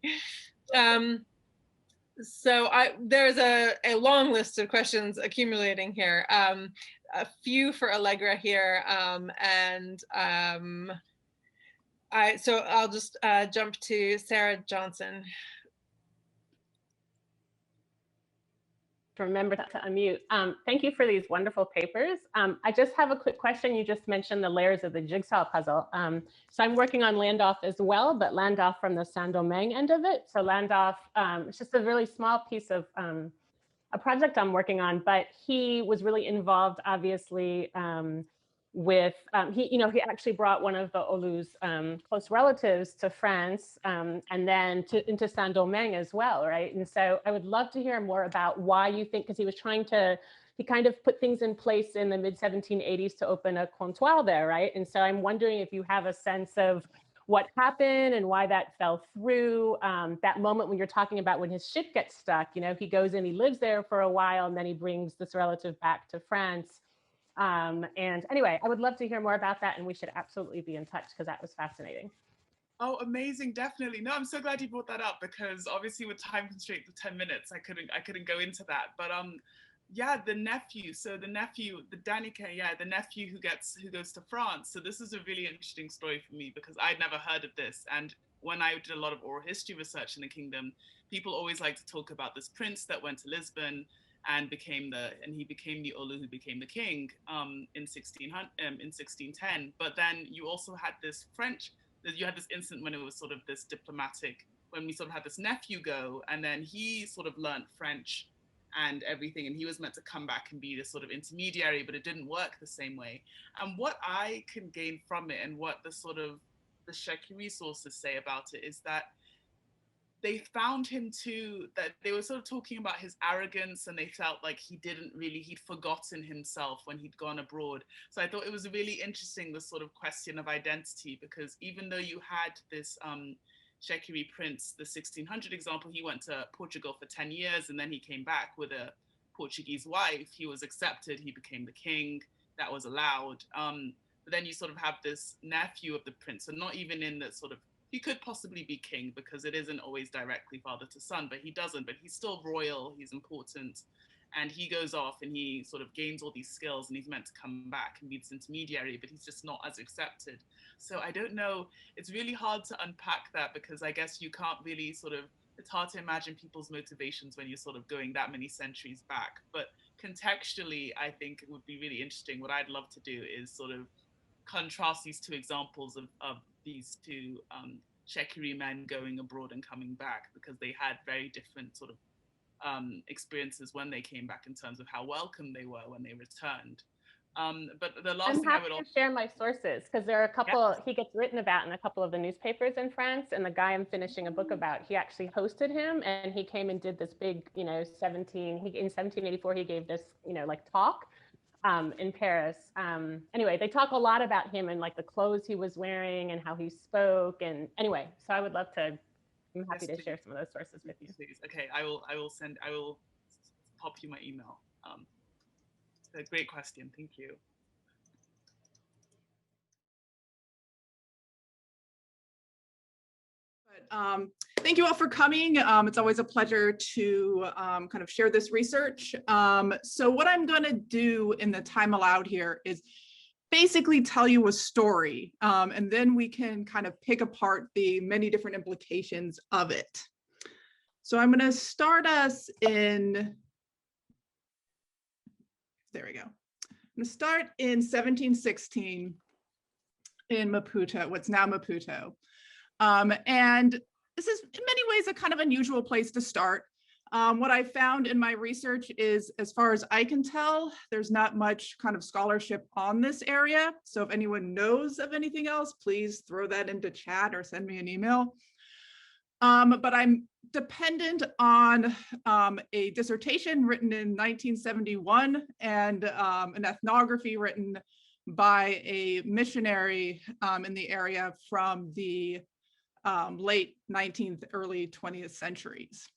So there's a long list of questions accumulating here. A few for Allegra here, so I'll just jump to Sarah Johnson. Remember to unmute. Thank you for these wonderful papers. I just have a quick question. You just mentioned the layers of the jigsaw puzzle. So I'm working on Landolf as well, but Landolf from the Saint-Domingue end of it. So Landolf, it's just a really small piece of a project I'm working on, but he was really involved, obviously, with he actually brought one of the Olu's close relatives to France, and then into Saint-Domingue as well, right? And so I would love to hear more about why you think, because he kind of put things in place in the mid 1780s to open a comptoir there, right? And so I'm wondering if you have a sense of what happened and why that fell through. That moment when you're talking about when his ship gets stuck, he goes in, he lives there for a while, and then he brings this relative back to France. And anyway, I would love to hear more about that, and we should absolutely be in touch because that was fascinating. Oh, amazing. Definitely. No, I'm so glad you brought that up, because obviously with time constraints of 10 minutes, I couldn't go into that. But yeah, the nephew, the Danica, the nephew who goes to France. So this is a really interesting story for me, because I'd never heard of this. And when I did a lot of oral history research in the kingdom, people always like to talk about this prince that went to Lisbon and he became the Olu who became the king in 1610. But then you also had this incident when it was sort of this diplomatic, when we sort of had this nephew go, and then he sort of learned French and everything, and he was meant to come back and be this sort of intermediary, but it didn't work the same way. And what I can gain from it, and what the Sheki sources say about it, is that they found him too, that they were sort of talking about his arrogance, and they felt like he'd forgotten himself when he'd gone abroad. So I thought it was really interesting, the sort of question of identity, because even though you had this Sheki prince, the 1600 example, he went to Portugal for 10 years and then he came back with a Portuguese wife. He was accepted, he became the king, that was allowed. But then you sort of have this nephew of the prince, so not even in the sort of, he could possibly be king because it isn't always directly father to son, but he doesn't, but he's still royal, he's important. And he goes off and he sort of gains all these skills, and he's meant to come back and be this intermediary, but he's just not as accepted. So I don't know, it's really hard to unpack that, because I guess you can't really it's hard to imagine people's motivations when you're sort of going that many centuries back. But contextually, I think it would be really interesting. What I'd love to do is sort of contrast these two examples of these two Sheki men going abroad and coming back, because they had very different sort of experiences when they came back in terms of how welcome they were when they returned. But the last thing I would also share my sources, because there are a couple, he gets written about in a couple of the newspapers in France, and the guy I'm finishing a book about, he actually hosted him, and he came and did this big, in 1784, he gave this, talk in Paris. Anyway, they talk a lot about him and like the clothes he was wearing and how he spoke. And anyway, so I would love to, I'm happy to share some of those sources with you. Okay, I will pop you my email. It's a great question, thank you. Thank you all for coming. It's always a pleasure to kind of share this research. So what I'm going to do in the time allowed here is basically tell you a story, and then we can kind of pick apart the many different implications of it. So I'm going to start us in, there we go. I'm going to start in 1716 in Maputo, what's now Maputo. And this is in many ways a kind of unusual place to start. What I found in my research is, as far as I can tell, there's not much kind of scholarship on this area. So if anyone knows of anything else, please throw that into chat or send me an email. But I'm dependent on a dissertation written in 1971 and an ethnography written by a missionary in the area from the late 19th, early 20th centuries.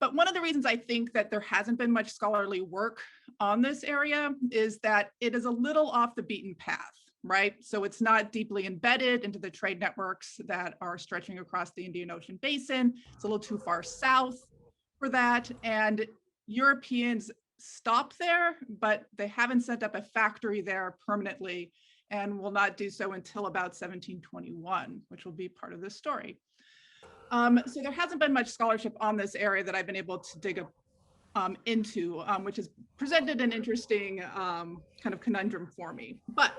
But one of the reasons I think that there hasn't been much scholarly work on this area is that it is a little off the beaten path, right? So it's not deeply embedded into the trade networks that are stretching across the Indian Ocean basin. It's a little too far south for that. And Europeans stopped there, but they haven't set up a factory there permanently and will not do so until about 1721, which will be part of this story. So there hasn't been much scholarship on this area that I've been able to dig into, which has presented an interesting kind of conundrum for me. But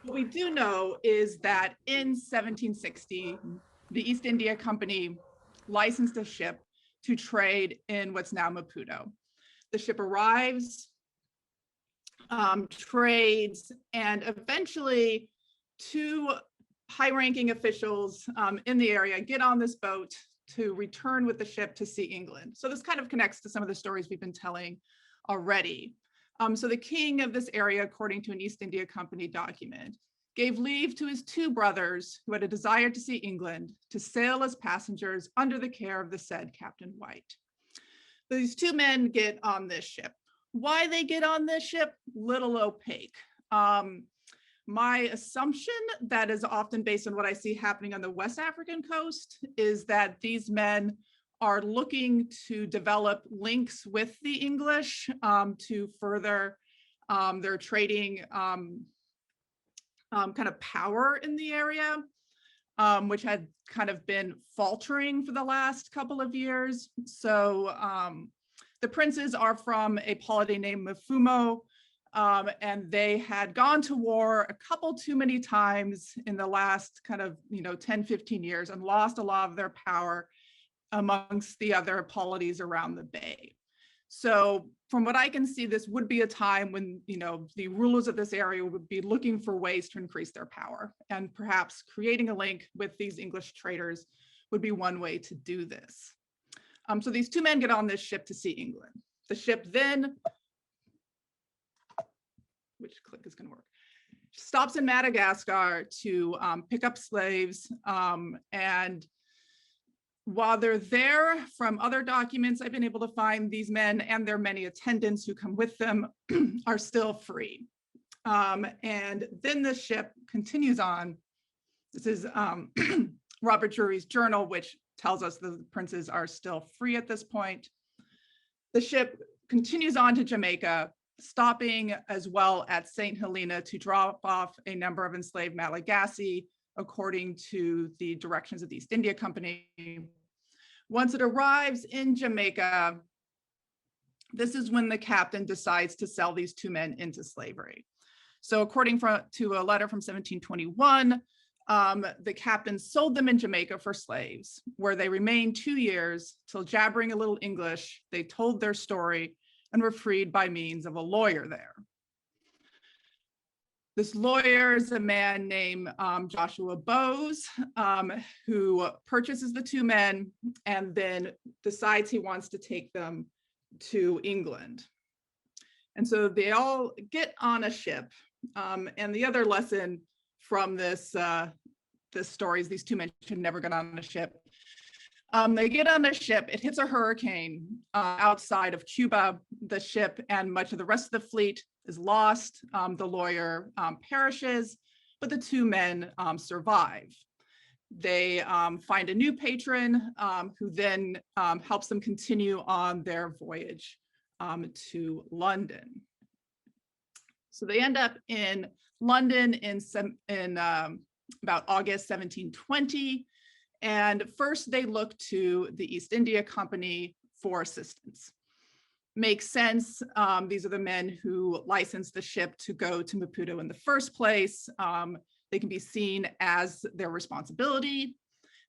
what we do know is that in 1760, the East India Company licensed a ship to trade in what's now Maputo. The ship arrives, trades, and eventually two high-ranking officials in the area get on this boat to return with the ship to see England. So this kind of connects to some of the stories we've been telling already. So the king of this area, according to an East India Company document, gave leave to his two brothers who had a desire to see England to sail as passengers under the care of the said Captain White. These two men get on this ship. Why they get on this ship, little opaque. My assumption that is often based on what I see happening on the West African coast is that these men are looking to develop links with the English to further their trading kind of power in the area, which had kind of been faltering for the last couple of years. So the princes are from a polity named Mfumo, and they had gone to war a couple too many times in the last kind of 10, 15 years and lost a lot of their power amongst the other polities around the bay. So from what I can see, this would be a time when the rulers of this area would be looking for ways to increase their power, and perhaps creating a link with these English traders would be one way to do this. So these two men get on this ship to see England. The ship then, which click is going to work, stops in Madagascar to pick up slaves. And while they're there, from other documents I've been able to find, these men and their many attendants who come with them are still free. And then the ship continues on. This is Robert Drury's journal, which tells us the princes are still free at this point. The ship continues on to Jamaica, stopping as well at St. Helena to drop off a number of enslaved Malagasy, according to the directions of the East India Company. Once it arrives in Jamaica, this is when the captain decides to sell these two men into slavery. So according to a letter from 1721, the captain sold them in Jamaica for slaves, where they remained 2 years till, jabbering a little English, they told their story and were freed by means of a lawyer there. This lawyer is a man named Joshua Bowes, who purchases the two men and then decides he wants to take them to England. And so they all get on a ship. And the other lesson from this story is these two men should never get on a ship. They get on a ship, it hits a hurricane outside of Cuba. The ship and much of the rest of the fleet is lost. The lawyer perishes, but the two men survive. They find a new patron who then helps them continue on their voyage to London. So they end up in London in about August 1720. And first they look to the East India Company for assistance. Makes sense. These are the men who licensed the ship to go to Maputo in the first place. They can be seen as their responsibility.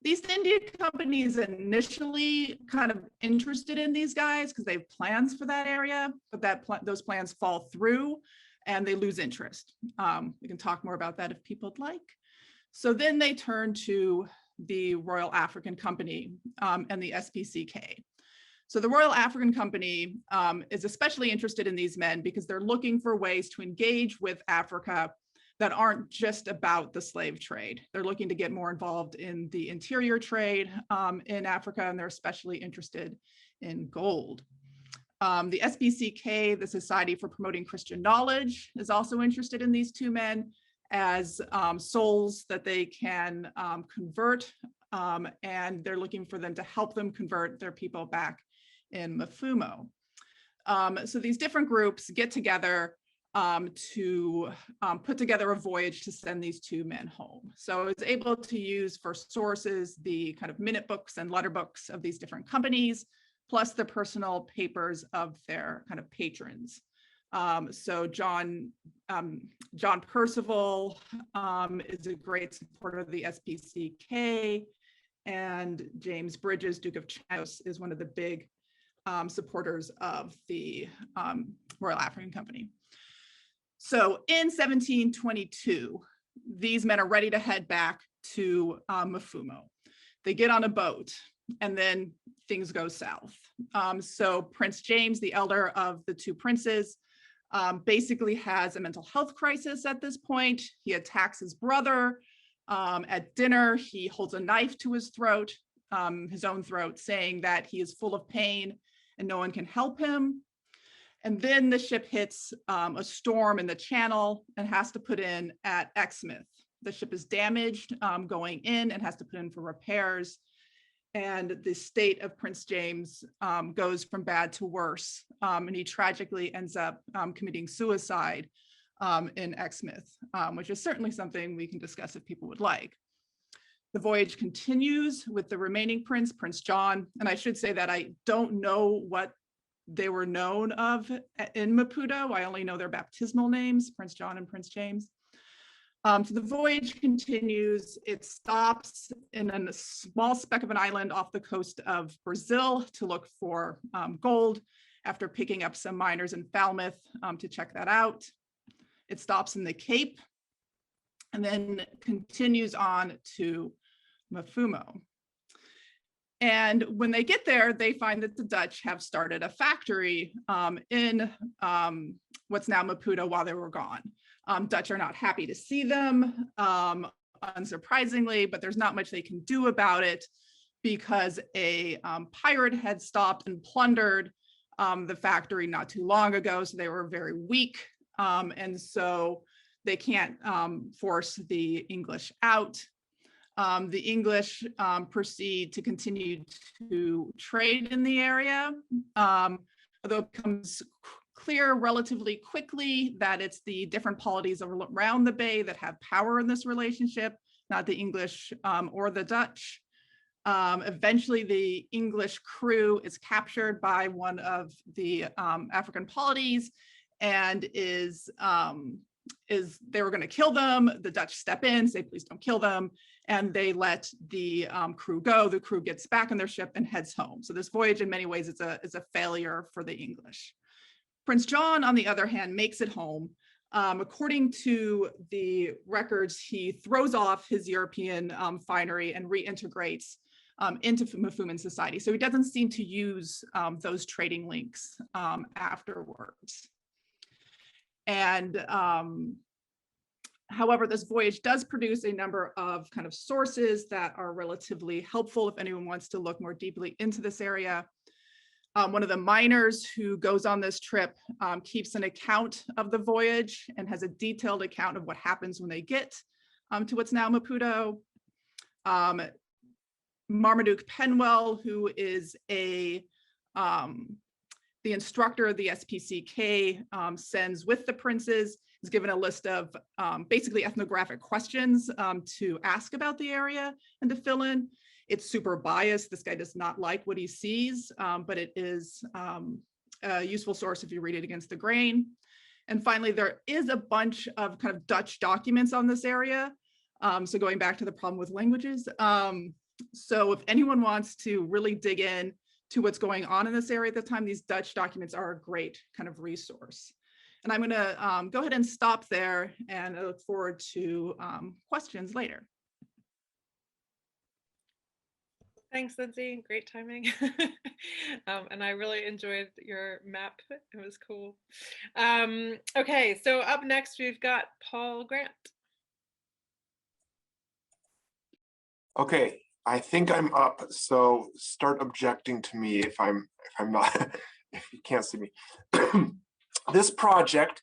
The East India Company is initially kind of interested in these guys because they have plans for that area, but those plans fall through and they lose interest. We can talk more about that if people would like. So then they turn to the Royal African Company and the SPCK. So the Royal African Company is especially interested in these men because they're looking for ways to engage with Africa that aren't just about the slave trade. They're looking to get more involved in the interior trade in Africa, and they're especially interested in gold. The SPCK, the Society for Promoting Christian Knowledge, is also interested in these two men as souls that they can convert, and they're looking for them to help them convert their people back in Mafumo. So these different groups get together to put together a voyage to send these two men home. So I was able to use for sources the kind of minute books and letter books of these different companies, plus the personal papers of their kind of patrons. So John Percival is a great supporter of the SPCK, and James Bridges, Duke of Chios, is one of the big supporters of the Royal African Company. So in 1722, these men are ready to head back to Mafumo. They get on a boat, and then things go south. So Prince James, the elder of the two princes, basically has a mental health crisis at this point. He attacks his brother. At dinner, he holds a knife to his throat, his own throat, saying that he is full of pain and no one can help him. And then the ship hits a storm in the channel and has to put in at Exmouth. The ship is damaged going in and has to put in for repairs. And the state of Prince James goes from bad to worse. And he tragically ends up committing suicide in Exmouth, which is certainly something we can discuss if people would like. The voyage continues with the remaining prince, Prince John. And I should say that I don't know what they were known of in Maputo. I only know their baptismal names, Prince John and Prince James. So the voyage continues. It stops in a small speck of an island off the coast of Brazil to look for gold after picking up some miners in Falmouth to check that out. It stops in the Cape and then continues on to Mafumo. And when they get there, they find that the Dutch have started a factory in what's now Maputo while they were gone. Dutch are not happy to see them, unsurprisingly, but there's not much they can do about it because a pirate had stopped and plundered the factory not too long ago, so they were very weak. And so they can't force the English out. The English proceed to continue to trade in the area, although it becomes clear relatively quickly that it's the different polities around the bay that have power in this relationship, not the English or the Dutch. Eventually, the English crew is captured by one of the African polities and they were going to kill them. The Dutch step in, say, please don't kill them. And they let the crew go. The crew gets back on their ship and heads home. So this voyage, in many ways, is a failure for the English. Prince John, on the other hand, makes it home. According to the records, he throws off his European finery and reintegrates into Mafuman society. So he doesn't seem to use those trading links afterwards. And however, this voyage does produce a number of kind of sources that are relatively helpful if anyone wants to look more deeply into this area. One of the miners who goes on this trip keeps an account of the voyage and has a detailed account of what happens when they get to what's now Maputo. Marmaduke Penwell, who is the instructor of the SPCK, sends with the princes, is given a list of basically ethnographic questions to ask about the area and to fill in. It's super biased. This guy does not like what he sees, but it is a useful source if you read it against the grain. And finally, there is a bunch of kind of Dutch documents on this area. So going back to the problem with languages. So if anyone wants to really dig in to what's going on in this area at the time, these Dutch documents are a great kind of resource. And I'm going to go ahead and stop there, and I look forward to questions later. Thanks, Lindsay. Great timing. And I really enjoyed your map. It was cool. Okay, so up next we've got Paul Grant. Okay, I think I'm up. So start objecting to me if I'm not, if you can't see me. This project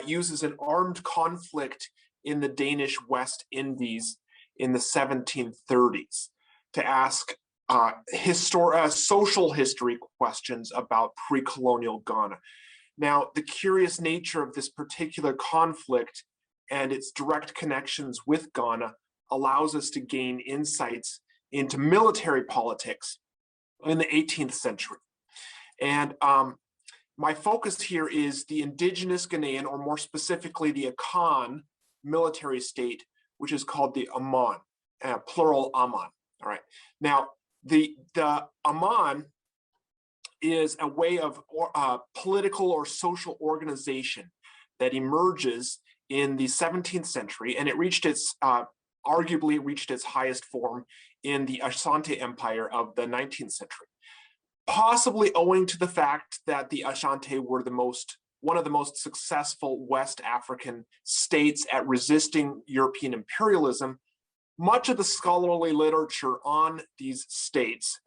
uses an armed conflict in the Danish West Indies in the 1730s to ask social history questions about pre-colonial Ghana. Now, the curious nature of this particular conflict and its direct connections with Ghana allows us to gain insights into military politics in the 18th century. And my focus here is the indigenous Ghanaian, or more specifically the Akan military state, which is called the Aman, plural Aman. All right. Now, the Aman is a way of political or social organization that emerges in the 17th century, and it reached its arguably reached its highest form in the Ashanti Empire of the 19th century, possibly owing to the fact that the Ashanti were one of the most successful West African states at resisting European imperialism. Much of the scholarly literature on these states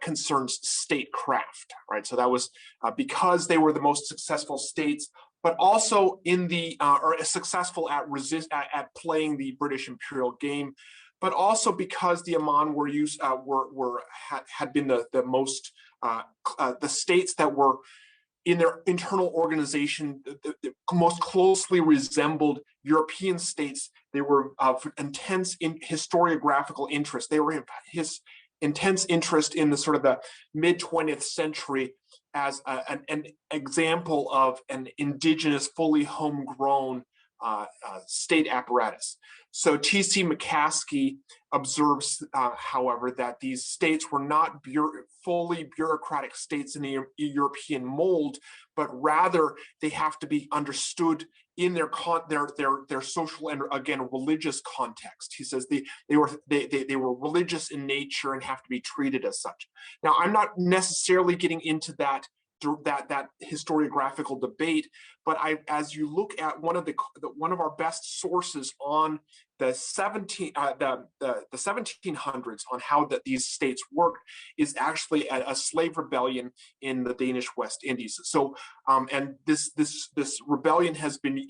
concerns statecraft, right? So that was because they were the most successful states, but also in the or successful at playing the British imperial game, but also because the Aman had been the most the states that were in their internal organization the most closely resembled European states. They were of intense historiographical interest. They were intense interest in the sort of the mid-20th century as an example of an indigenous, fully homegrown state apparatus. So T.C. McCaskey observes, however, that these states were not fully bureaucratic states in the European mold, but rather they have to be understood in their social and, again, religious context. He says they were religious in nature and have to be treated as such. Now, I'm not necessarily getting into that historiographical debate, but as you look at one of our best sources on the 1700s on how these states worked is actually a slave rebellion in the Danish West Indies. So and this rebellion has been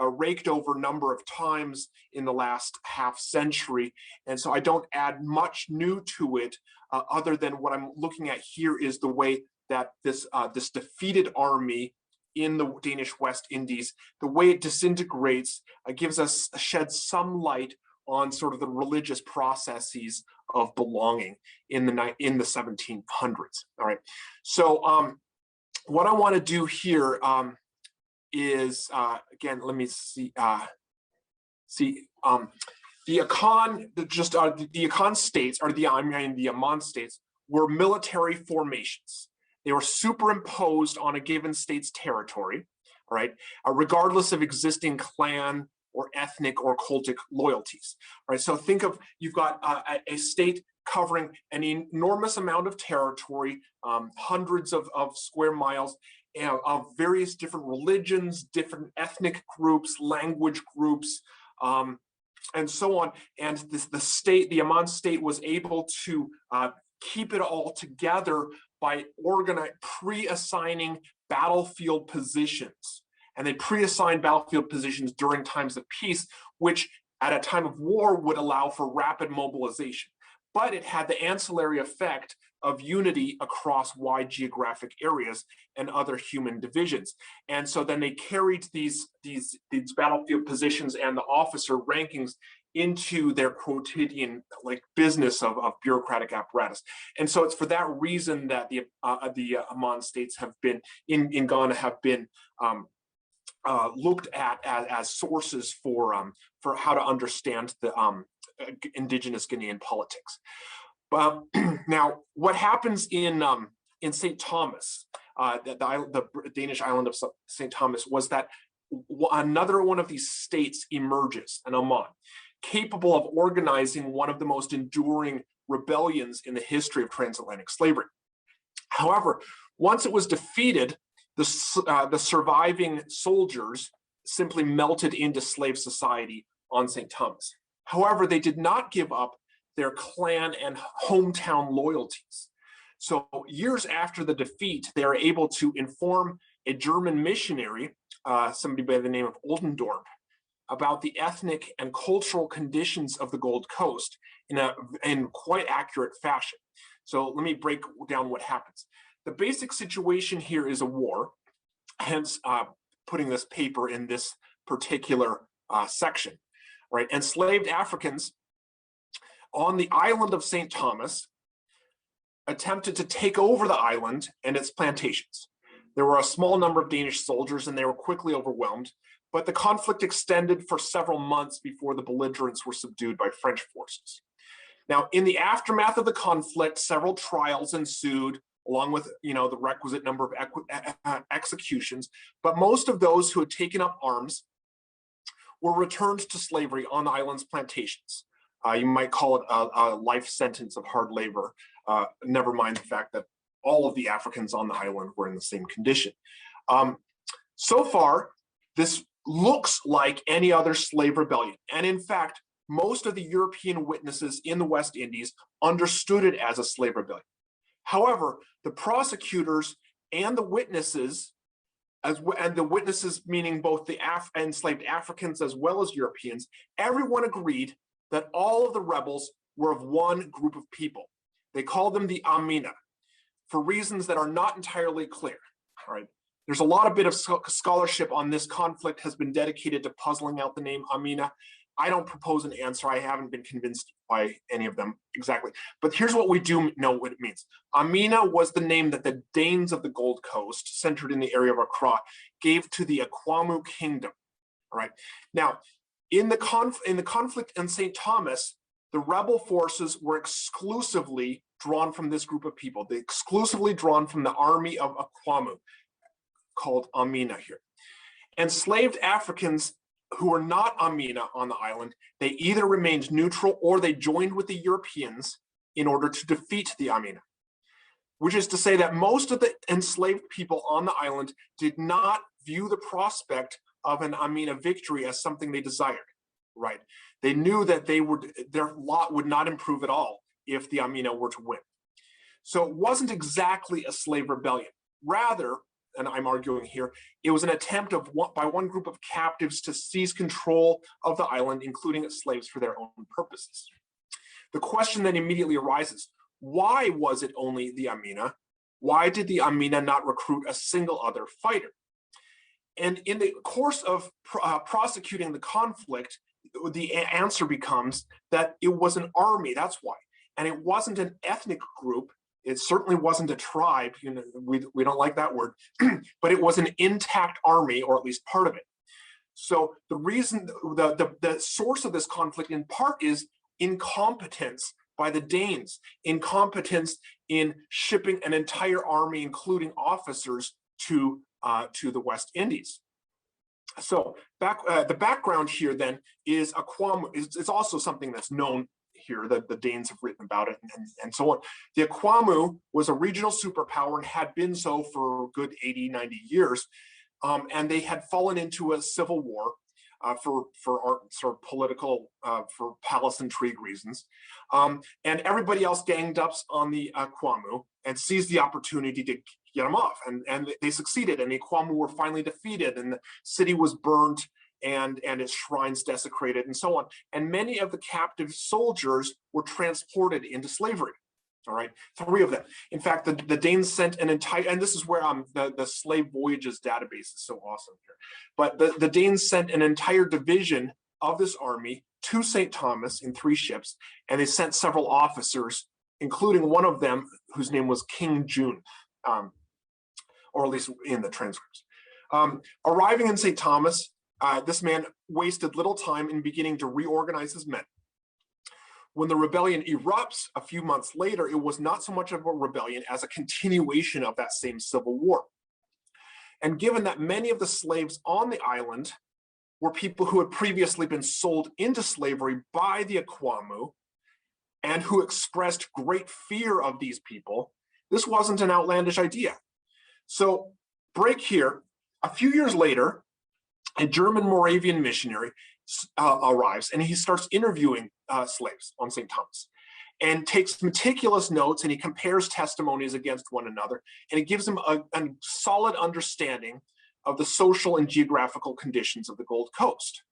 raked over a number of times in the last half century, and so I don't add much new to it other than what I'm looking at here is the way that this defeated army in the Danish West Indies, the way it disintegrates sheds some light on sort of the religious processes of belonging in the 1700s. All right, so what I want to do here is again, let me see. The Akan, the Akan states, or the Aman states, were military formations. They were superimposed on a given state's territory, all right, regardless of existing clan or ethnic or cultic loyalties. All right, so think of, you've got a state covering an enormous amount of territory, hundreds of square miles, of various different religions, different ethnic groups, language groups, and so on. And the Aman state was able to keep it all together by pre-assigning battlefield positions. And they pre-assigned battlefield positions during times of peace, which at a time of war would allow for rapid mobilization. But it had the ancillary effect of unity across wide geographic areas and other human divisions. And so then they carried these battlefield positions and the officer rankings into their quotidian business of bureaucratic apparatus. And so it's for that reason that the Aman states have been in Ghana have been looked at as sources for how to understand the indigenous Ghanaian politics. Now, what happens in St. Thomas, the Danish island of St. Thomas, was that another one of these states emerges, an Aman, capable of organizing one of the most enduring rebellions in the history of transatlantic slavery. However, once it was defeated, the surviving soldiers simply melted into slave society on St. Thomas. However, they did not give up their clan and hometown loyalties. So years after the defeat, they are able to inform a German missionary, somebody by the name of Oldendorp, about the ethnic and cultural conditions of the Gold Coast in quite accurate fashion. So let me break down what happens. The basic situation here is a war, hence putting this paper in this particular section, right? Enslaved Africans on the island of St. Thomas attempted to take over the island and its plantations. There were a small number of Danish soldiers and they were quickly overwhelmed, but the conflict extended for several months before the belligerents were subdued by French forces. Now, in the aftermath of the conflict, several trials ensued, along with the requisite number of executions, but most of those who had taken up arms were returned to slavery on the island's plantations. You might call it a life sentence of hard labor, never mind the fact that all of the Africans on the island were in the same condition. So far, this looks like any other slave rebellion. And in fact, most of the European witnesses in the West Indies understood it as a slave rebellion. However, the prosecutors and the witnesses, and the witnesses meaning both the enslaved Africans as well as Europeans, everyone agreed that all of the rebels were of one group of people. They called them the Amina for reasons that are not entirely clear. All right. There's a lot of scholarship on this conflict has been dedicated to puzzling out the name Amina. I don't propose an answer. I haven't been convinced by any of them exactly. But here's what we do know what it means. Amina was the name that the Danes of the Gold Coast, centered in the area of Accra, gave to the Akwamu kingdom. All right. Now, in the conflict in St. Thomas, the rebel forces were exclusively drawn from this group of people. They exclusively drawn from the army of Akwamu, called Amina here. Enslaved Africans who were not Amina on the island, they either remained neutral or they joined with the Europeans in order to defeat the Amina, which is to say that most of the enslaved people on the island did not view the prospect of an Amina victory as something they desired, right? They knew that their lot would not improve at all if the Amina were to win. So it wasn't exactly a slave rebellion. Rather, and I'm arguing here, it was an attempt by one group of captives to seize control of the island, including its slaves for their own purposes. The question then immediately arises, why was it only the Amina? Why did the Amina not recruit a single other fighter? And in the course of prosecuting the conflict, the answer becomes that it was an army, that's why. And it wasn't an ethnic group. It certainly wasn't a tribe, we don't like that word, but it was an intact army, or at least part of it. So the reason, the source of this conflict in part is incompetence by the Danes, incompetence in shipping an entire army, including officers, to the West Indies. So the background here then is Akwamu. It's also something that's known here, that the Danes have written about it and so on. The Akwamu was a regional superpower and had been so for a good 80, 90 years. And they had fallen into a civil war for sort of political, for palace intrigue reasons. And everybody else ganged up on the Akwamu and seized the opportunity to get them off. And they succeeded, and the Akwamu were finally defeated, and the city was burnt and its shrines desecrated and so on. And many of the captive soldiers were transported into slavery. All right, 3 of them. In fact, the Danes sent an entire, and this is where the slave voyages database is so awesome here. But the Danes sent an entire division of this army to St. Thomas in 3 ships, and they sent several officers, including one of them whose name was King June, or at least in the transcripts. Arriving in St. Thomas, this man wasted little time in beginning to reorganize his men. When the rebellion erupts a few months later, it was not so much of a rebellion as a continuation of that same civil war. And given that many of the slaves on the island were people who had previously been sold into slavery by the Akwamu, and who expressed great fear of these people, this wasn't an outlandish idea. So break here. A few years later, a German Moravian missionary arrives, and he starts interviewing slaves on St. Thomas, and takes meticulous notes, and he compares testimonies against one another, and it gives him a solid understanding of the social and geographical conditions of the Gold Coast.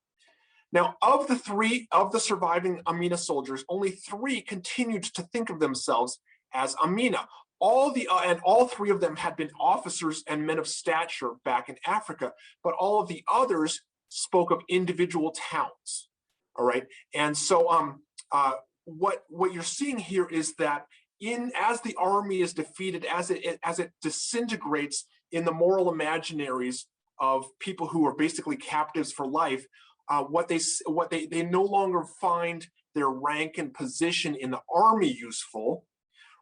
Now, of the surviving Amina soldiers, only 3 continued to think of themselves as Amina. All 3 of them had been officers and men of stature back in Africa, but all of the others spoke of individual towns. All right, and so what you're seeing here is that as the army is defeated, as it disintegrates in the moral imaginaries of people who are basically captives for life, they no longer find their rank and position in the army useful.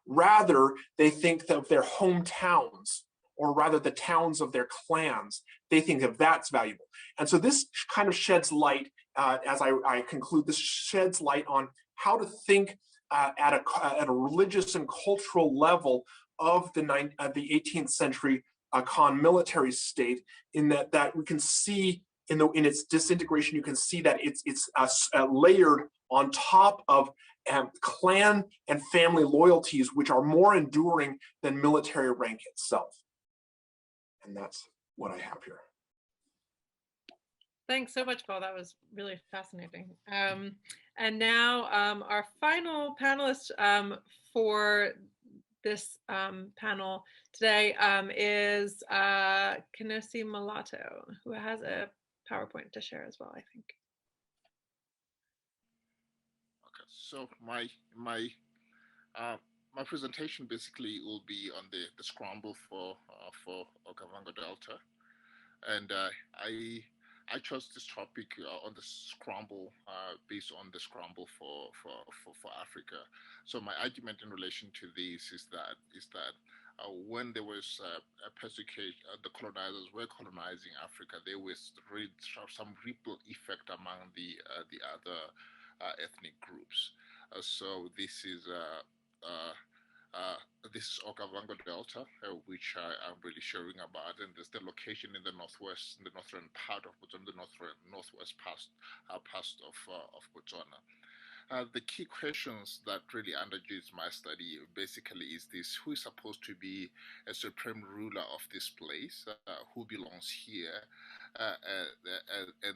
Rather, they think of their hometowns, or rather the towns of their clans. They think of that's valuable. And so this kind of sheds light, as I conclude, this sheds light on how to think at a religious and cultural level of the 18th century Khan military state, in that we can see in its disintegration, you can see that it's layered on top of clan and family loyalties, which are more enduring than military rank itself. And that's what I have here. Thanks so much, Paul. That was really fascinating. And now our final panelist for this panel today is Kinosi Mulatto, who has a PowerPoint to share as well, I think. Okay, so my presentation basically will be on the scramble for Okavango Delta, and I chose this topic on the scramble based on the scramble for Africa. So my argument in relation to this is that when there was a persecution, the colonizers were colonizing Africa, there was some ripple effect among the other ethnic groups. So this is Okavango Delta, which I'm really sharing about, and there's the location in the northwest, in the northern part of Botswana, the northwest part of Botswana. The key questions that really undergirds my study basically is this: who is supposed to be a supreme ruler of this place? Who belongs here?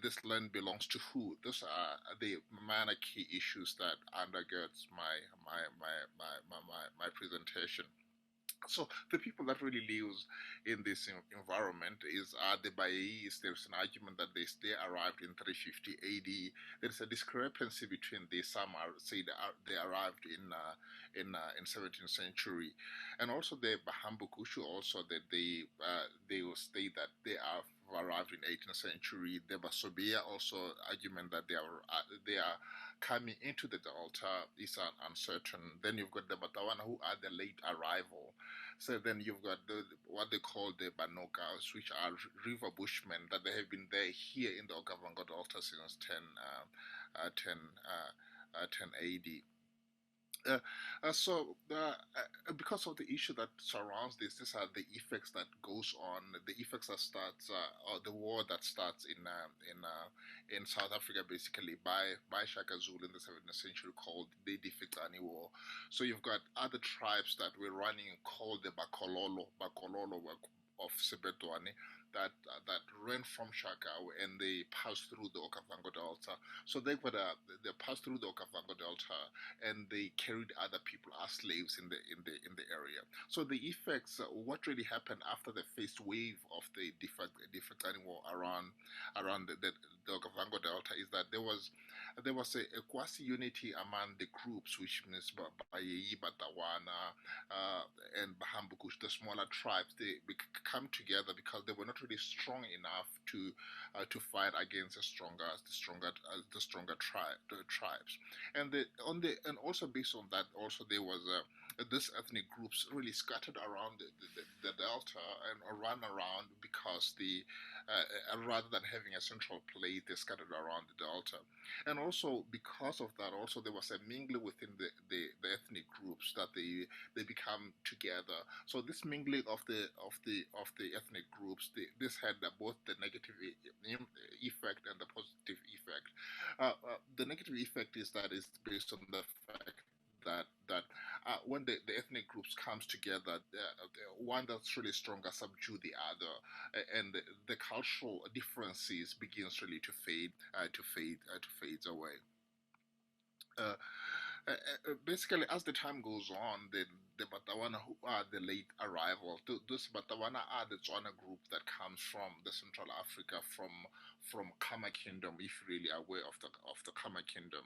This land belongs to who? Those are the minor key issues that undergirds my presentation. So the people that really lives in this environment are the Bayais. There's an argument that they arrived in 350 AD. There's a discrepancy between these. Some say they arrived in 17th century, and also the Bahambukushu. Also that they will state that they have arrived in 18th century. The Basobia also argument that they are coming into the Delta is uncertain. Then you've got the Batawana, who are the late arrival. So then you've got what they call the Banokas, which are river bushmen, that they have been there here in the Okavango Delta since 10 AD. Because of the issue that surrounds this, these are the effects that goes on, the effects that starts, or the war that starts in South Africa, basically by Shaka Zulu in the 17th century, called the Difikani War. So you've got other tribes that were running called the Bakololo of Sebetwane, that ran from Shaka, and they passed through the Okavango Delta. So they passed through the Okavango Delta, and they carried other people as slaves in the area. So the effects, what really happened after the first wave of the Difikani War around the Okavango Delta is that there was a quasi-unity among the groups, which means Bayei, Batawana, and Bahambukush, the smaller tribes. They come together because they were not really strong enough to fight against the stronger tribes. And also based on that, also there was this ethnic groups really scattered around the Delta and run around because the rather than having a central plate, they're scattered around the delta. And also because of that, also there was a mingling within the ethnic groups that they become together. So this mingling of the ethnic groups, this had both the negative effect and the positive effect. The negative effect is that it's based on the fact that when the ethnic groups comes together, one that's really stronger subdue the other, and the cultural differences begins really to fade away. Basically, as the time goes on, the Batawana who are the late arrival, those Batawana are the Tswana group that comes from the Central Africa, from Kama Kingdom, if you're really aware of the Kama Kingdom.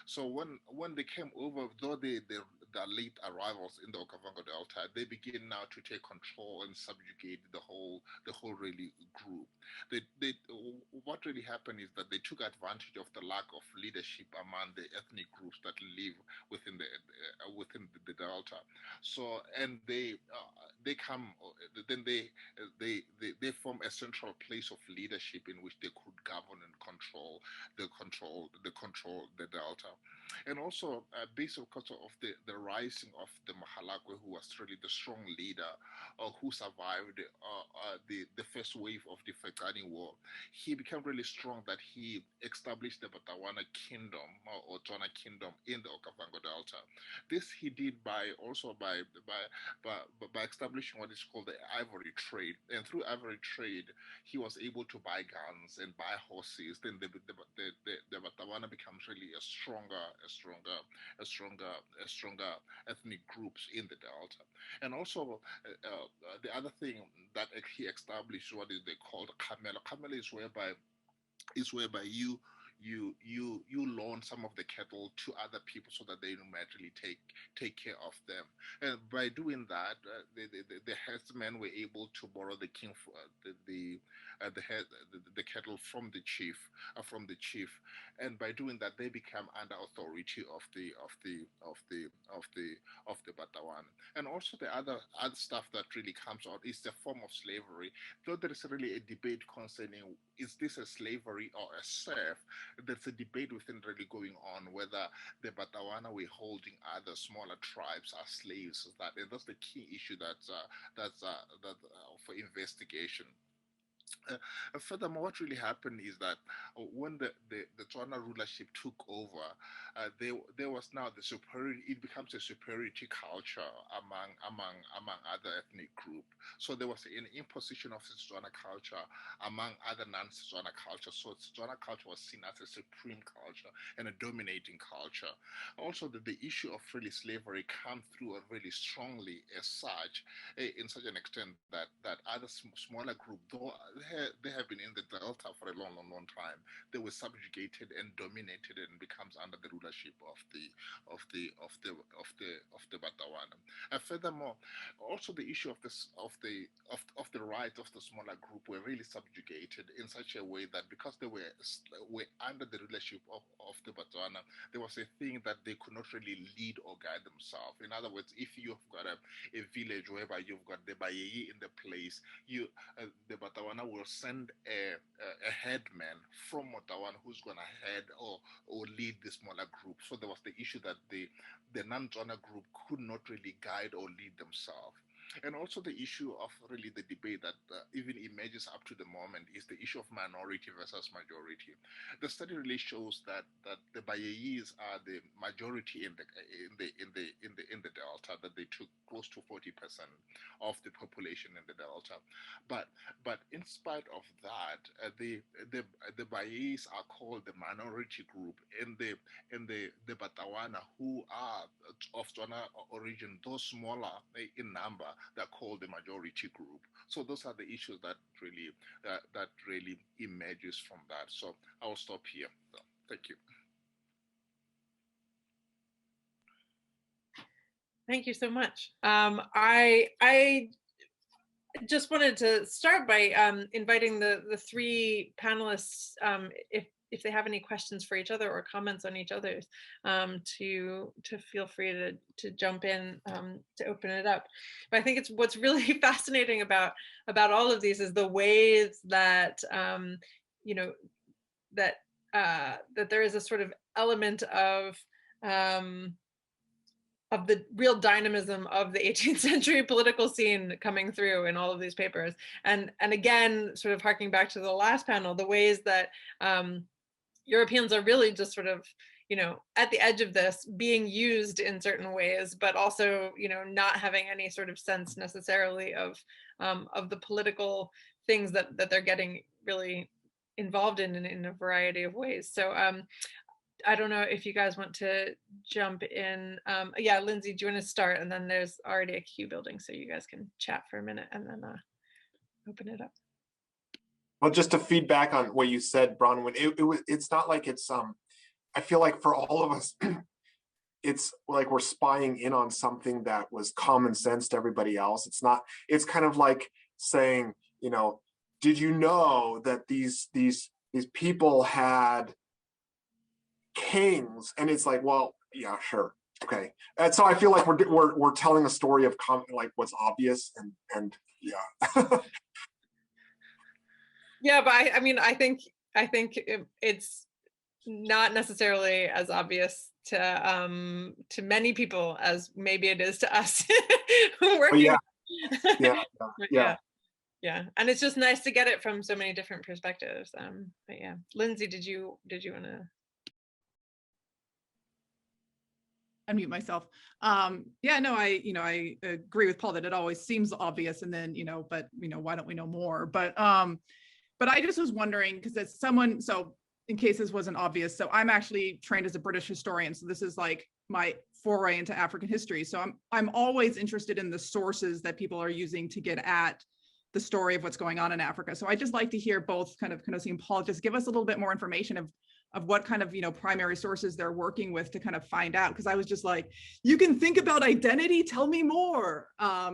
So when they came over, though they're late arrivals in the Okavango Delta, they begin now to take control and subjugate the whole really group. What really happened is that they took advantage of the lack of leadership among the ethnic groups that live within the delta. So, and they form a central place of leadership in which they could govern and control the delta. And also based because of the rising of the Mahalakwe, who was really the strong leader who survived the first wave of the Fekani War, he became really strong that he established the Batawana Kingdom or Tswana Kingdom in the Okavango Delta. This he did by establishing what is called the ivory trade, and through ivory trade he was able to buy guns and buy horses. Then the Batawana becomes really a stronger ethnic groups in the delta. And also the other thing that he established, what is they called Kamela. Kamela is whereby you loan some of the cattle to other people so that they naturally take care of them. And by doing that, the herdsmen were able to borrow the king the cattle from the chief, and by doing that, they become under authority of the Batawan. And also the other stuff that really comes out is the form of slavery. Though there is really a debate concerning is this a slavery or a serf, there's a debate within really going on whether the Batawana were holding other smaller tribes as slaves. And that's the key issue that's for investigation. Furthermore, what really happened is that when the Tswana rulership took over, there was now the superiority. It becomes a superiority culture among other ethnic group. So there was an imposition of the Tswana culture among other non-Tswana cultures. So Tswana culture was seen as a supreme culture and a dominating culture. Also, the issue of really slavery comes through really strongly as such, in such an extent that other smaller group, though they have been in the delta for a long time, they were subjugated and dominated and becomes under the rulership of the Batawana. And furthermore, also the issue of the rights of the smaller group were really subjugated in such a way that because they were under the rulership of the Batawana, there was a thing that they could not really lead or guide themselves. In other words, if you've got a village whereby you've got the Bayeyi in the place, the Batawana will send a headman from Motawan who's going to head or lead the smaller group. So there was the issue that the non-Tswana group could not really guide or lead themselves. And also the issue of really the debate that even emerges up to the moment is the issue of minority versus majority. The study really shows that the Bayeyis are the majority in the delta, that they took close to 40% of the population in the delta. But in spite of that, the Bayeyis are called the minority group, and the Batawana, who are of Tswana origin, though smaller in number, they're called the majority group. So those are the issues that really emerges from that. So I'll stop here. So, thank you. Thank you so much. I just wanted to start by inviting the three panelists, if they have any questions for each other or comments on each other's, to feel free to jump in, to open it up. But I think it's what's really fascinating about all of these is the ways that you know, that there is a sort of element of the real dynamism of the 18th century political scene coming through in all of these papers. And again, sort of harking back to the last panel, the ways that Europeans are really just sort of, you know, at the edge of this, being used in certain ways, but also, you know, not having any sort of sense necessarily of the political things that they're getting really involved in a variety of ways. So I don't know if you guys want to jump in. Yeah, Lindsay, do you want to start? And then there's already a queue building, so you guys can chat for a minute and then open it up. Well, just to feedback on what you said, Bronwen, it's not like it's I feel like for all of us, it's like we're spying in on something that was common sense to everybody else. It's kind of like saying, you know, did you know that these people had kings? And it's like, well, yeah, sure, okay. And so I feel like we're telling a story of like what's obvious, and yeah. Yeah, but I mean, I think it's not necessarily as obvious to many people as maybe it is to us working. Yeah, and it's just nice to get it from so many different perspectives. But yeah, Lindsay, did you want to unmute myself? Yeah, no, I agree with Paul that it always seems obvious, and then, but why don't we know more? But I just was wondering, because as someone, so in case this wasn't obvious, so I'm actually trained as a British historian, so this is like my foray into African history. So I'm always interested in the sources that people are using to get at the story of what's going on in Africa. So I just like to hear both kind of Kenosi and Paul just give us a little bit more information of what kind of primary sources they're working with to kind of find out, because I was just like, you can think about identity, tell me more.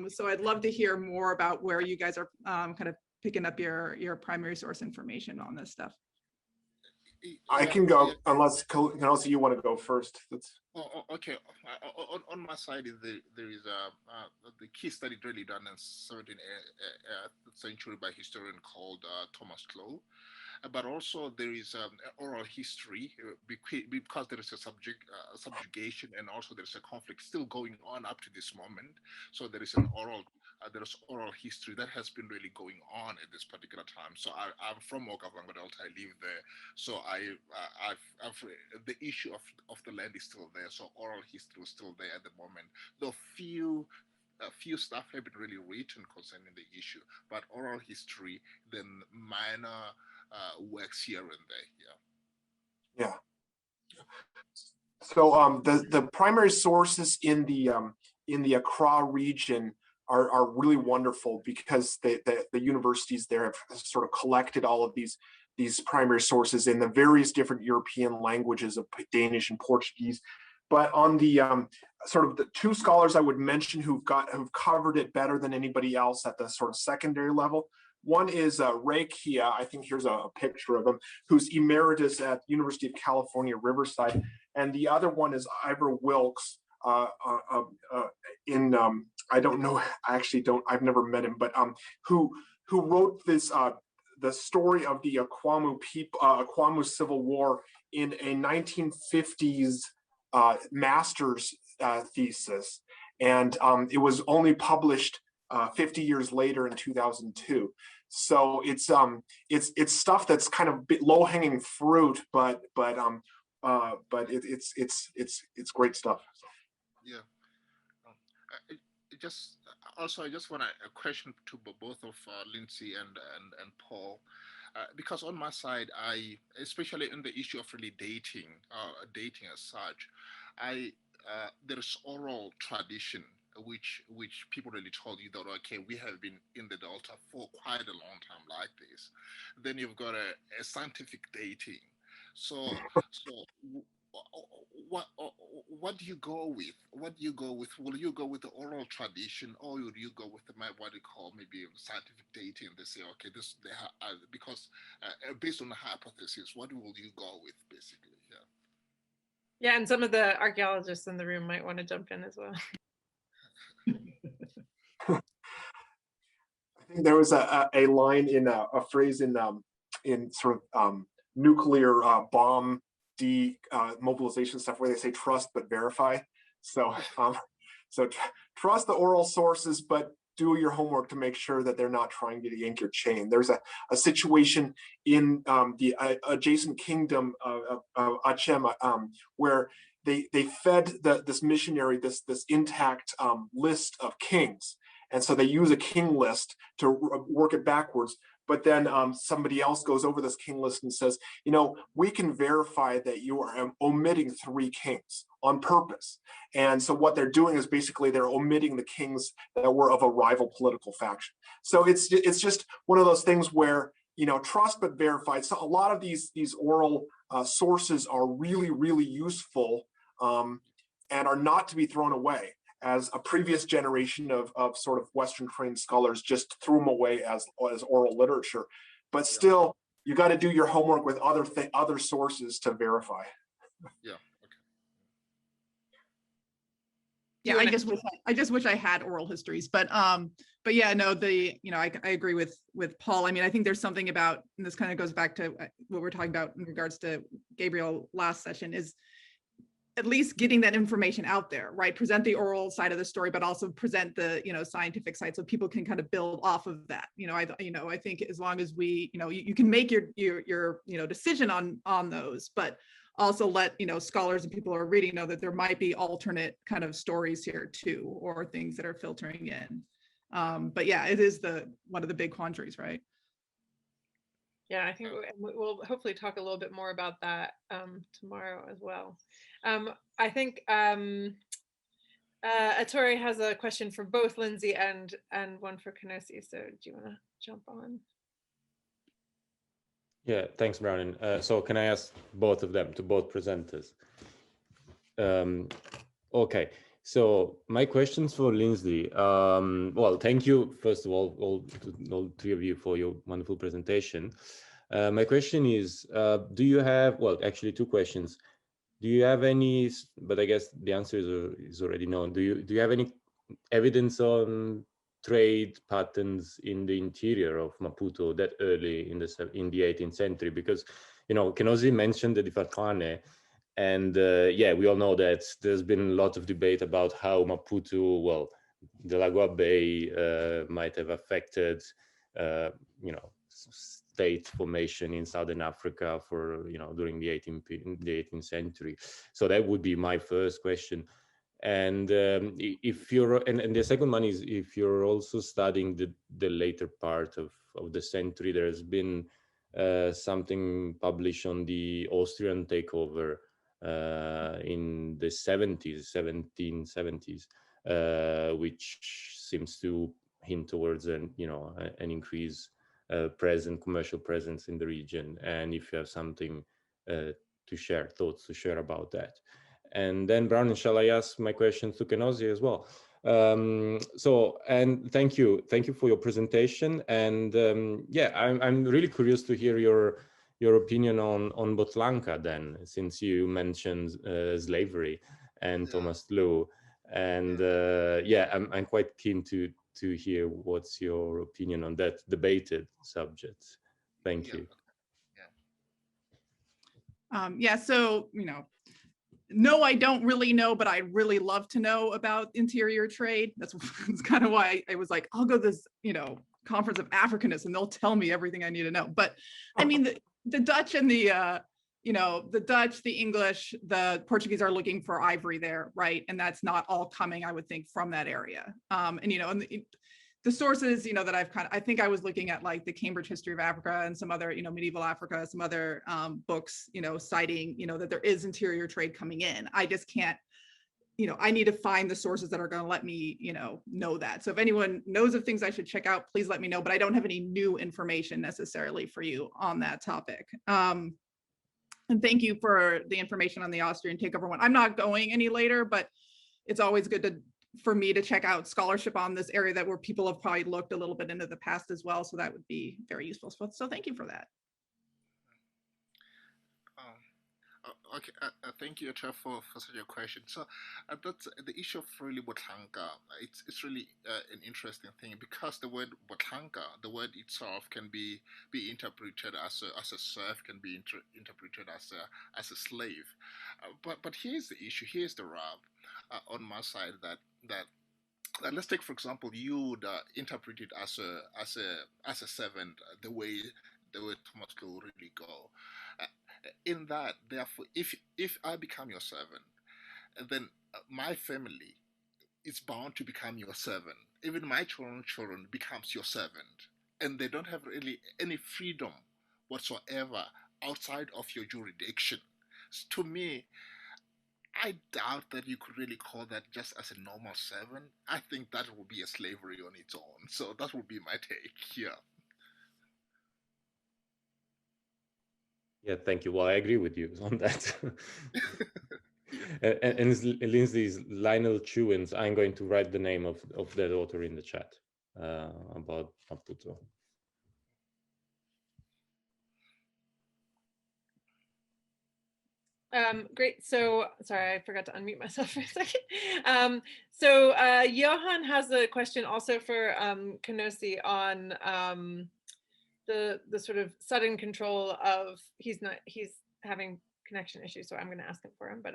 So I'd love to hear more about where you guys are kind of picking up your primary source information on this stuff. I can go, unless Kenosi, you want to go first. Okay. On my side, there is the key study really done in 17th century by a historian called Thomas Clow. But also there is oral history, because there is a subjugation, and also there is a conflict still going on up to this moment. So there is an oral history that has been really going on at this particular time. So I'm from Okavango Delta, I live there. So I've the issue of the land is still there. So oral history is still there at the moment. Though few stuff have been really written concerning the issue, but oral history, then minor works here and there. Yeah. So the primary sources in the Accra region are really wonderful, because the universities there have sort of collected all of these primary sources in the various different European languages of Danish and Portuguese. But on the sort of the two scholars I would mention who've covered it better than anybody else at the sort of secondary level. One is Ray Kia, I think here's a picture of him, who's emeritus at University of California, Riverside. And the other one is Ivor Wilkes I don't know, I've never met him, but who wrote this, the story of the Akwamu Civil War in a 1950s master's thesis. And it was only published 50 years later in 2002. So it's stuff that's kind of low-hanging fruit, but it's great stuff. Yeah. I just want a question to both of Lindsay and Paul, because on my side, especially in the issue of really dating as such, there's oral tradition which people really told you that, okay, we have been in the Delta for quite a long time like this. Then you've got a scientific dating. So what do you go with? what do you go with? Will you go with the oral tradition, or will you go with the what you call maybe scientific dating? They say, okay, this because based on the hypothesis, what will you go with, basically? Yeah. Yeah, and some of the archaeologists in the room might want to jump in as well. I think there was a line in a phrase in sort of nuclear bomb demobilization stuff where they say trust but verify. So trust the oral sources, but do your homework to make sure that they're not trying to yank your chain. There's a situation in the adjacent kingdom of Achem where they fed this missionary this intact list of kings. And so they use a king list to work it backwards. But then somebody else goes over this king list and says, you know, we can verify that you are omitting 3 kings on purpose. And so what they're doing is basically they're omitting the kings that were of a rival political faction. So it's just one of those things where, you know, trust but verify. So a lot of these oral sources are really, really useful and are not to be thrown away, as a previous generation of sort of Western trained scholars just threw them away as oral literature. But still, you got to do your homework with other sources to verify. Yeah. Yeah, I just wish I had oral histories, but yeah, no, I agree with Paul. I mean, I think there's something about, and this kind of goes back to what we're talking about in regards to Gabriel last session, is at least getting that information out there, right? Present the oral side of the story, but also present the, scientific side so people can kind of build off of that. I think as long as we, you can make your decision on those, but also let, scholars and people who are reading know that there might be alternate kind of stories here too, or things that are filtering in. But yeah, it is one of the big quandaries, right? Yeah, I think we'll hopefully talk a little bit more about that tomorrow as well. I think Ettore has a question for both Lindsay and one for Kenosi. So do you want to jump on? Yeah, thanks, Bronwen. So can I ask both of them, to both presenters? Okay, so my questions for Lindsay. Well, thank you, first of all 3 of you for your wonderful presentation. My question is, do you have, well, actually 2 questions. Do you have any, but I guess the answer is already known. Do you have any evidence on trade patterns in the interior of Maputo that early in the 18th century? Because, Kenosi mentioned the Difarcane, and yeah, we all know that there's been a lot of debate about how Maputo, well, the Lagoa Bay might have affected, state formation in Southern Africa for, during the 18th century. So that would be my first question. And if you're, and the second one is, if you're also studying the later part of the century, there's been something published on the Austrian takeover in the 1770s, which seems to hint towards an increase commercial presence in the region. And if you have something to share, thoughts to share about that. And then, Bronwen, shall I ask my questions to Kenosi as well? And thank you for your presentation. And yeah, I'm really curious to hear your opinion on Botlanka then, since you mentioned slavery and Thomas Lou. And yeah, I'm quite keen to hear what's your opinion on that debated subject. Thank you. Yeah, so, no, I don't really know, but I really love to know about interior trade. That's kind of why I was like, I'll go to this, conference of Africanists and they'll tell me everything I need to know. But I mean, the Dutch and the Dutch, the English, the Portuguese are looking for ivory there, right? And that's not all coming, I would think, from that area. And the sources, that I think I was looking at like the Cambridge History of Africa and some other, medieval Africa, some other books, citing, that there is interior trade coming in. I just can't, I need to find the sources that are going to let me, know that. So if anyone knows of things I should check out, please let me know, but I don't have any new information necessarily for you on that topic. And thank you for the information on the Austrian takeover one. I'm not going any later, but it's always good for me to check out scholarship on this area that where people have probably looked a little bit into the past as well. So that would be very useful. So thank you for that. Okay, thank you, Jeff, for such a question. So that's the issue of really Botlhanka. It's really an interesting thing because the word Botlhanka, the word itself, can be interpreted as a serf, can be interpreted as a slave. But here's the issue. Here's the rub on my side that let's take, for example, you would interpret it as a servant, the way Thomas could really go. In that, therefore, if I become your servant, then my family is bound to become your servant. Even my children becomes your servant, and they don't have really any freedom whatsoever outside of your jurisdiction. To me, I doubt that you could really call that just as a normal servant. I think that would be a slavery on its own. So that would be my take here. Yeah, thank you. Well, I agree with you on that. and Lindsay's Lionel Chewins, I'm going to write the name of that author in the chat about Maputo. Great. So, sorry, I forgot to unmute myself for a second. Johan has a question also for Kenosi on the sort of sudden control of, he's having connection issues, so I'm going to ask him for him, but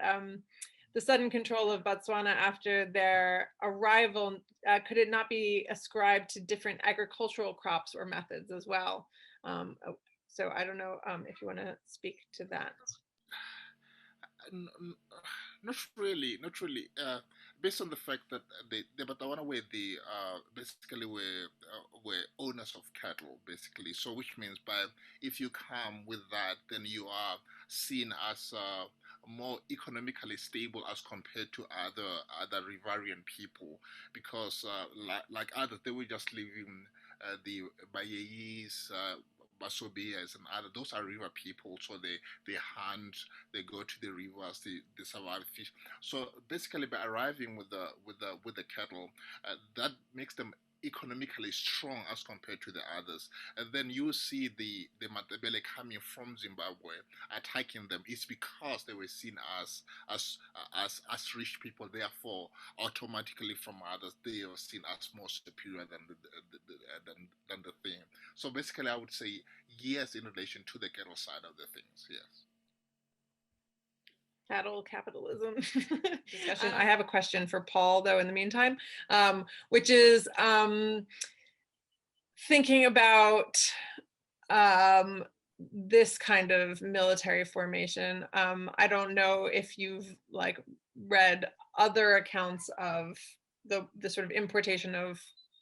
the sudden control of Botswana after their arrival, could it not be ascribed to different agricultural crops or methods as well? So I don't know if you want to speak to that. Not really. Based on the fact that the Botswana were basically were owners of cattle, basically. So which means if you come with that, then you are seen as more economically stable as compared to other rivarian people, because like others, they were just living the Bayeyis, Basobias and other, those are river people, so they hunt, they go to the rivers, they survive fish. So basically, by arriving with the cattle, that makes them economically strong as compared to the others. And then you see the Matabele coming from Zimbabwe attacking them. It's because they were seen as rich people. Therefore, automatically from others, they are seen as more superior than the thing. So basically, I would say yes in relation to the cattle side of the things. Yes. Cattle capitalism discussion. I have a question for Paul, though, in the meantime, which is thinking about this kind of military formation. I don't know if you've read other accounts of the sort of importation of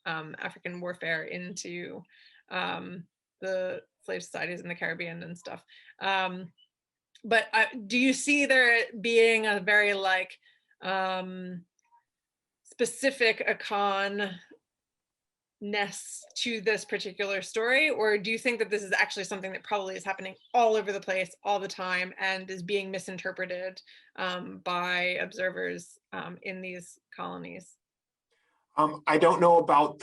African warfare into the slave societies in the Caribbean and stuff. But do you see there being a very specific Akan-ness to this particular story, or do you think that this is actually something that probably is happening all over the place all the time and is being misinterpreted by observers in these colonies? I don't know about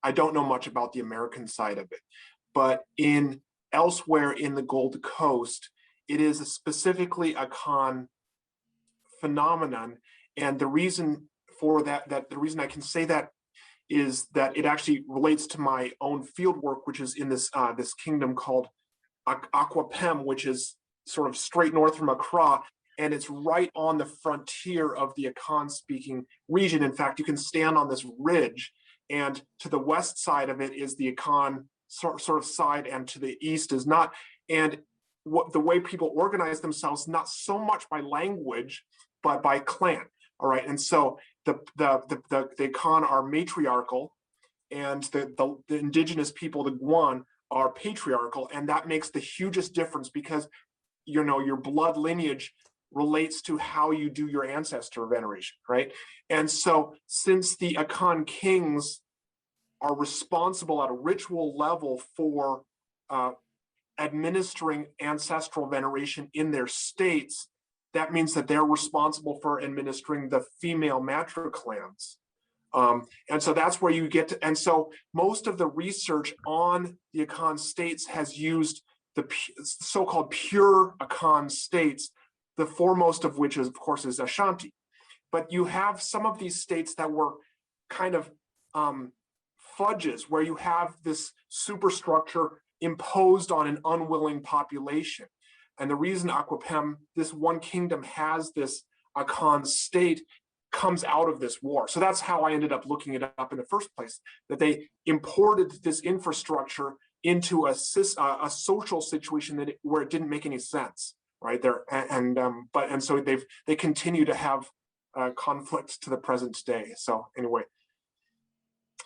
I don't know much about the American side of it, but elsewhere in the Gold Coast, it is specifically a Akan phenomenon, and the reason for that the reason I can say that is that it actually relates to my own field work, which is in this this kingdom called Aquapem, which is sort of straight north from Accra, and it's right on the frontier of the Akan-speaking region. In fact, you can stand on this ridge, and to the west side of it is the Akan sort of side, and to the east is not. And the way people organize themselves, not so much by language, but by clan. All right, and so the Akan are matriarchal, and the indigenous people, the Guan, are patriarchal, and that makes the hugest difference because your blood lineage relates to how you do your ancestor veneration, right? And so since the Akan kings are responsible at a ritual level for administering ancestral veneration in their states, that means that they're responsible for administering the female matriclans. And so that's where you get to, and so most of the research on the Akan states has used the so-called pure Akan states, the foremost of which is, of course, is Ashanti. But you have some of these states that were kind of fudges, where you have this superstructure imposed on an unwilling population. And the reason Akwapem, this one kingdom, has this Akan state comes out of this war. So that's how I ended up looking it up in the first place, that they imported this infrastructure into a social situation where it didn't make any sense, right there. And so they continue to have conflict to the present day. So anyway,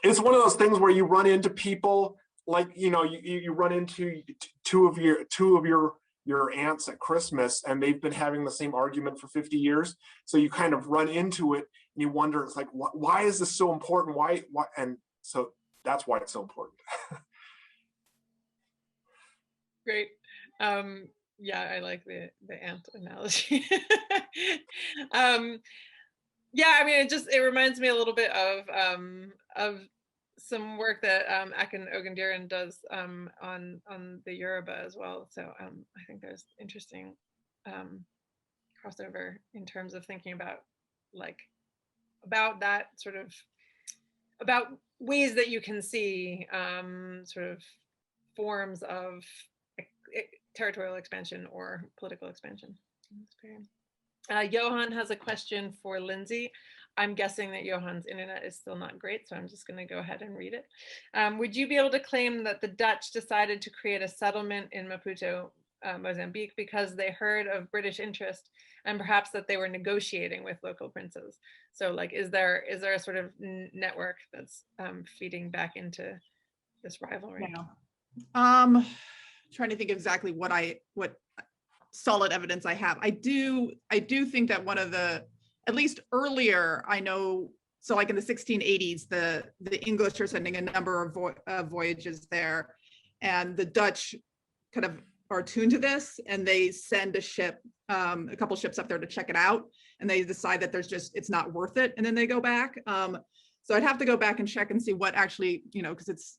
it's one of those things where you run into people like, you run into two of your aunts at Christmas, and they've been having the same argument for 50 years. So you kind of run into it and you wonder, it's like, why is this so important? Why? And so that's why it's so important. Great. Yeah, I like the ant analogy. Yeah, I mean, it reminds me a little bit of some work that Akin Ogundiran does on the Yoruba as well. So I think there's interesting crossover in terms of thinking about that sort of, about ways that you can see sort of forms of territorial expansion or political expansion. Johan has a question for Lindsay. I'm guessing that Johan's internet is still not great, so I'm just going to go ahead and read it. Would you be able to claim that the Dutch decided to create a settlement in Maputo, Mozambique, because they heard of British interest and perhaps that they were negotiating with local princes? So, like, is there a sort of network that's feeding back into this rivalry? Yeah. Trying to think exactly what solid evidence I have. I do think that one of the, at least earlier, I know, so like in the 1680s, the English are sending a number of voyages there, and the Dutch kind of are attuned to this, and they send a ship, a couple ships up there to check it out, and they decide that it's not worth it, and then they go back. So I'd have to go back and check and see what actually, because it's,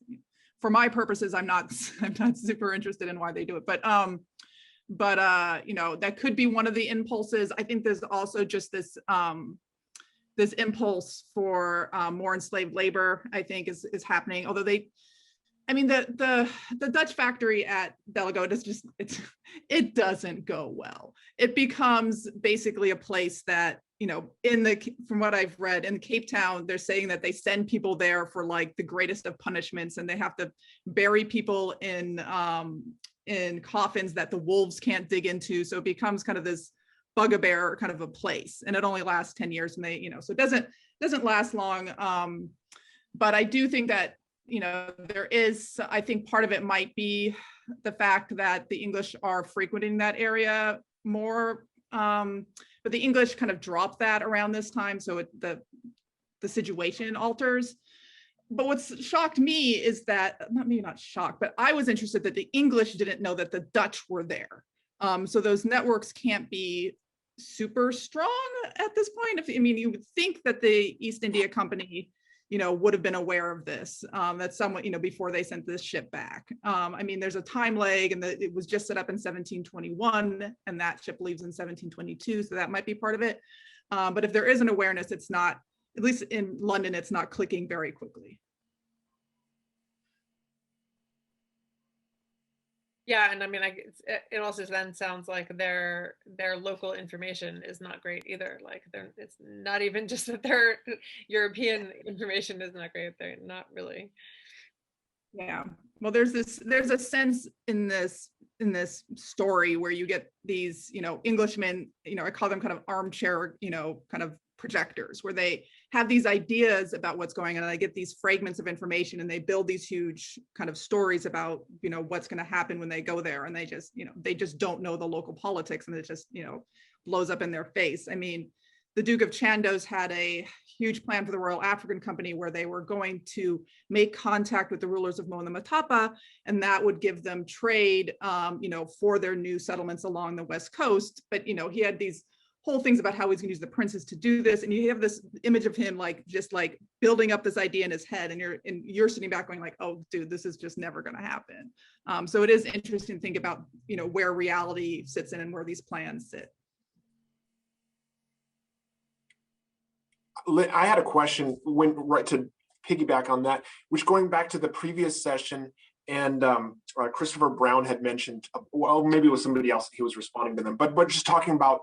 for my purposes, I'm not super interested in why they do it, but that could be one of the impulses. I think there's also just this this impulse for more enslaved labor, I think is happening. Although the Dutch factory at Delagoa it doesn't go well. It becomes basically a place that, from what I've read in Cape Town, they're saying that they send people there for like the greatest of punishments, and they have to bury people in coffins that the wolves can't dig into. So it becomes kind of this bugbear kind of a place, and it only lasts 10 years, and they, so it doesn't last long. But I do think that, there is, I think part of it might be the fact that the English are frequenting that area more, but the English kind of dropped that around this time, so the situation alters. But what's shocked me is that, not shocked, but I was interested that the English didn't know that the Dutch were there. So those networks can't be super strong at this point. You would think that the East India Company, would have been aware of this, that someone, before they sent this ship back. There's a time lag, and it was just set up in 1721, and that ship leaves in 1722, so that might be part of it. But if there is an awareness, it's not, at least in London, it's not clicking very quickly. Yeah, and it also then sounds like their local information is not great either. Like it's not even just that their European information is not great. They're not really. Yeah. Well, there's a sense in this story where you get these, Englishmen, I call them kind of armchair, kind of projectors, where they have these ideas about what's going on, and they get these fragments of information, and they build these huge kind of stories about, what's going to happen when they go there, and they just don't know the local politics, and it just, blows up in their face. The Duke of Chandos had a huge plan for the Royal African Company, where they were going to make contact with the rulers of Mona Matapa, and that would give them trade, for their new settlements along the West Coast. But, he had these whole things about how he's going to use the princes to do this, and you have this image of him like just like building up this idea in his head, and you're sitting back going like, oh dude, this is just never going to happen. So it is interesting to think about, you know, where reality sits in and where these plans sit. I had a question right to piggyback on that, which going back to the previous session, and Christopher Brown had mentioned, well, maybe it was somebody else, he was responding to them, but just talking about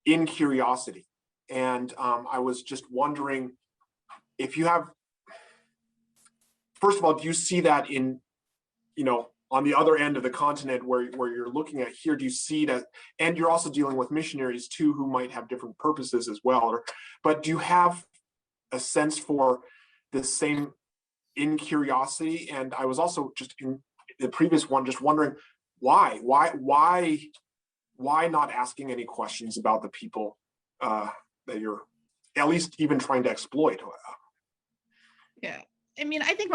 incuriosity. And I was just wondering if you have, first of all, do you see that in, you know, on the other end of the continent where you're looking at here, do you see that, and you're also dealing with missionaries too, who might have different purposes as well, but do you have a sense for the same incuriosity? And I was also just in the previous one, just wondering why not asking any questions about the people that you're at least even trying to exploit? Yeah, I mean, I think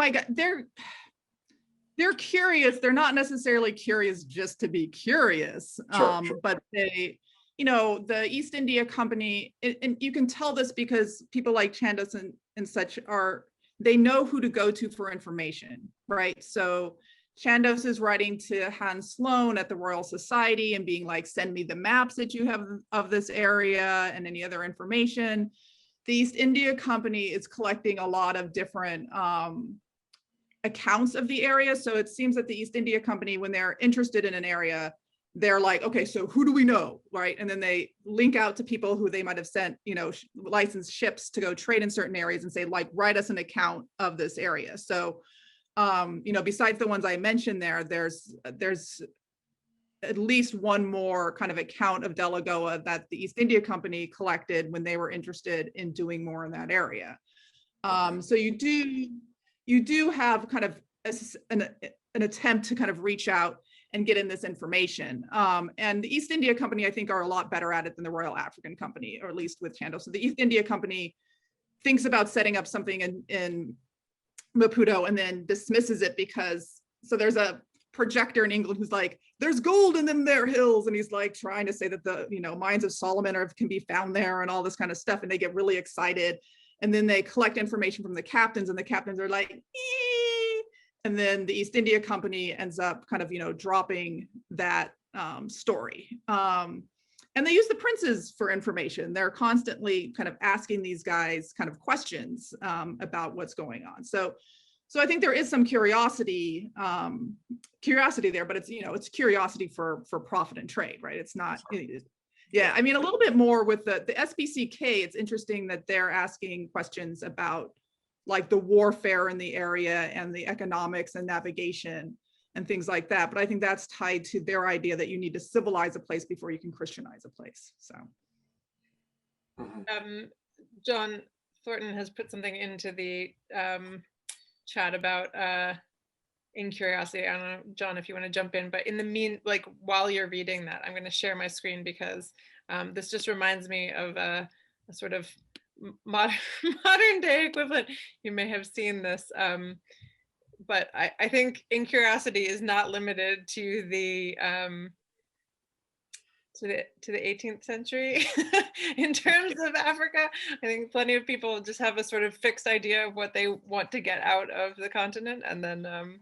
they're curious. They're not necessarily curious just to be curious, sure. But they, you know, the East India Company, and you can tell this because people like Chandos and such they know who to go to for information, right? So Chandos is writing to Hans Sloane at the Royal Society and being like, send me the maps that you have of this area and any other information. The East India Company is collecting a lot of different accounts of the area. So it seems that the East India Company, when they're interested in an area, they're like, okay, so who do we know, right? And then they link out to people who they might have sent, you know, licensed ships to go trade in certain areas and say, like, write us an account of this area. So, you know, besides the ones I mentioned there's at least one more kind of account of Delagoa that the East India Company collected when they were interested in doing more in that area. So you do have kind of an attempt to kind of reach out and get in this information. And the East India Company, I think, are a lot better at it than the Royal African Company, or at least with Chandos. So the East India Company thinks about setting up something in Maputo and then dismisses it because, so there's a projector in England who's like, there's gold in them there hills. And he's like trying to say that the, you know, mines of Solomon can be found there and all this kind of stuff. And they get really excited. And then they collect information from the captains, and the captains are like, ee! And then the East India Company ends up kind of, you know, dropping that story. And they use the princes for information. They're constantly kind of asking these guys kind of questions about what's going on. So I think there is some curiosity there, but it's, you know, it's curiosity for profit and trade, right? It's not, yeah, I mean, a little bit more with the SPCK, it's interesting that they're asking questions about like the warfare in the area and the economics and navigation and things like that. But I think that's tied to their idea that you need to civilize a place before you can Christianize a place. So. John Thornton has put something into the chat about incuriosity. I don't know, John, if you want to jump in, but in the like while you're reading that, I'm going to share my screen because this just reminds me of a sort of modern day equivalent. You may have seen this, but I think incuriosity is not limited to the 18th century in terms of Africa. I think plenty of people just have a sort of fixed idea of what they want to get out of the continent and then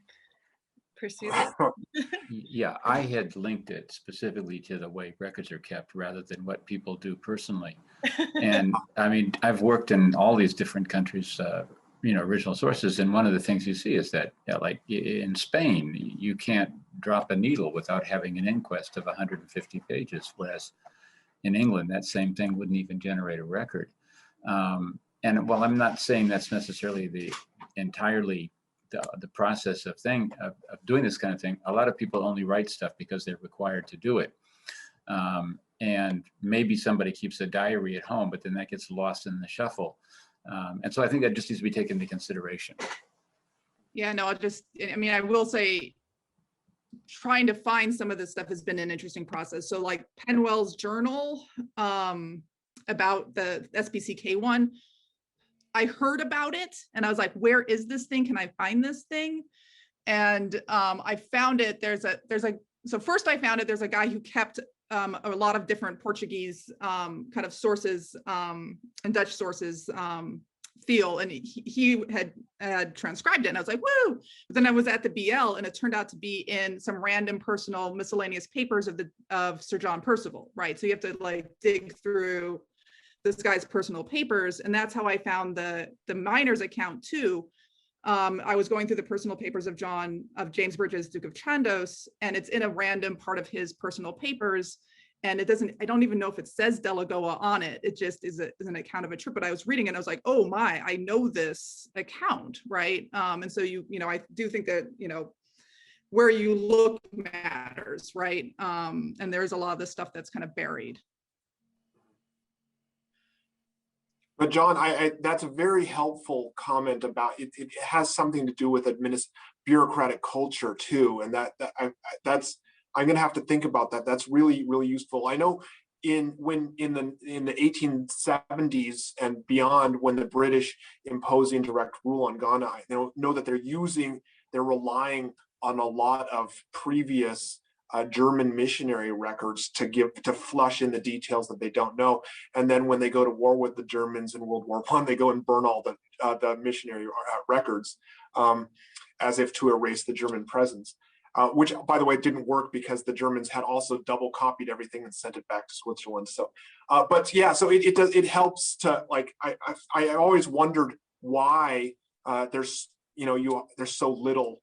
pursue that. Yeah, I had linked it specifically to the way records are kept rather than what people do personally. And I mean, I've worked in all these different countries, you know, original sources. And one of the things you see is that, like in Spain, you can't drop a needle without having an inquest of 150 pages, whereas in England, that same thing wouldn't even generate a record. And while I'm not saying that's necessarily the entirely the process of doing this kind of thing, a lot of people only write stuff because they're required to do it. And maybe somebody keeps a diary at home, but then that gets lost in the shuffle. And so I think that just needs to be taken into consideration. Yeah, no, I mean, I will say, trying to find some of this stuff has been an interesting process. So like Penwell's journal about the SPCK one, I heard about it and I was like, where is this thing? Can I find this thing? And I found it, so first I found it, there's a guy who kept a lot of different Portuguese kind of sources and Dutch sources feel, and he had transcribed it, and I was like, woo! But then I was at the BL, and it turned out to be in some random personal miscellaneous papers of Sir John Percival, right? So you have to like dig through this guy's personal papers, and that's how I found the Miners account too. I was going through the personal papers of James Bridges, Duke of Chandos, and it's in a random part of his personal papers. And it doesn't, I don't even know if it says Delagoa on it. It just is an account of a trip, but I was reading it and I was like, oh my, I know this account, right? And so I do think that, where you look matters, right? And there's a lot of this stuff that's kind of buried. But John, that's a very helpful comment about it. It has something to do with bureaucratic culture too, and that's I'm going to have to think about that. That's really, really useful. I know in the 1870s and beyond, when the British imposed indirect rule on Ghana, I know that they're relying on a lot of previous German missionary records to flush in the details that they don't know. And then when they go to war with the Germans in World War I, they go and burn all the missionary records as if to erase the German presence. Which, by the way, didn't work because the Germans had also double copied everything and sent it back to Switzerland. So, but yeah, so it helps to, like, I always wondered why there's so little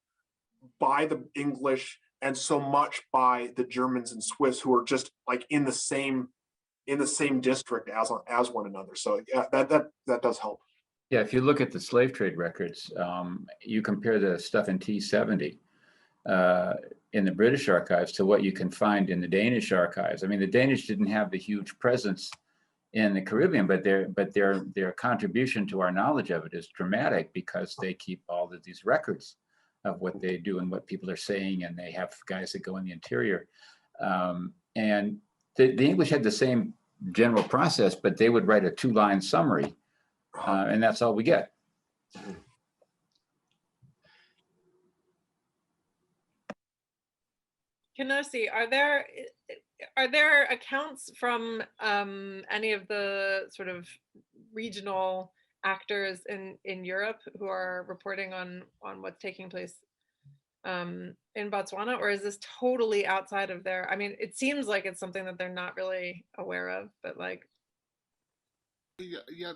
by the English and so much by the Germans and Swiss, who are just like in the same district as one another. So yeah, that does help. Yeah, if you look at the slave trade records, you compare the stuff in T70. In the British archives to what you can find in the Danish archives. I mean, the Danish didn't have the huge presence in the Caribbean, but their contribution to our knowledge of it is dramatic because they keep all of these records of what they do and what people are saying, and they have guys that go in the interior. And the English had the same general process, but they would write a 2-line summary, and that's all we get. Kenosi, are there accounts from any of the sort of regional actors in Europe who are reporting on what's taking place in Botswana, or is this totally outside of their? I mean, it seems like it's something that they're not really aware of, but like. Yeah,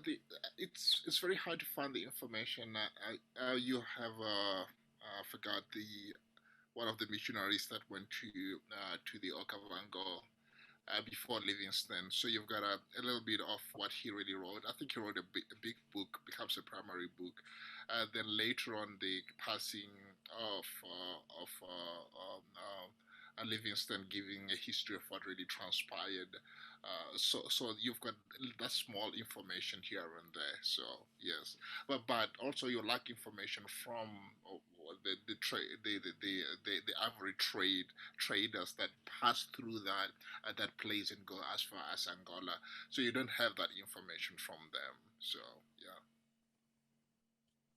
it's very hard to find the information. You have I forgot one of the missionaries that went to the Okavango before Livingstone. So you've got a little bit of what he really wrote. I think he wrote a big book, becomes a primary book. Then later on, the passing of Livingstone, giving a history of what really transpired. So you've got that small information here and there. So yes, but also you lack information from the ivory traders that pass through that place and go as far as Angola. So you don't have that information from them. So yeah.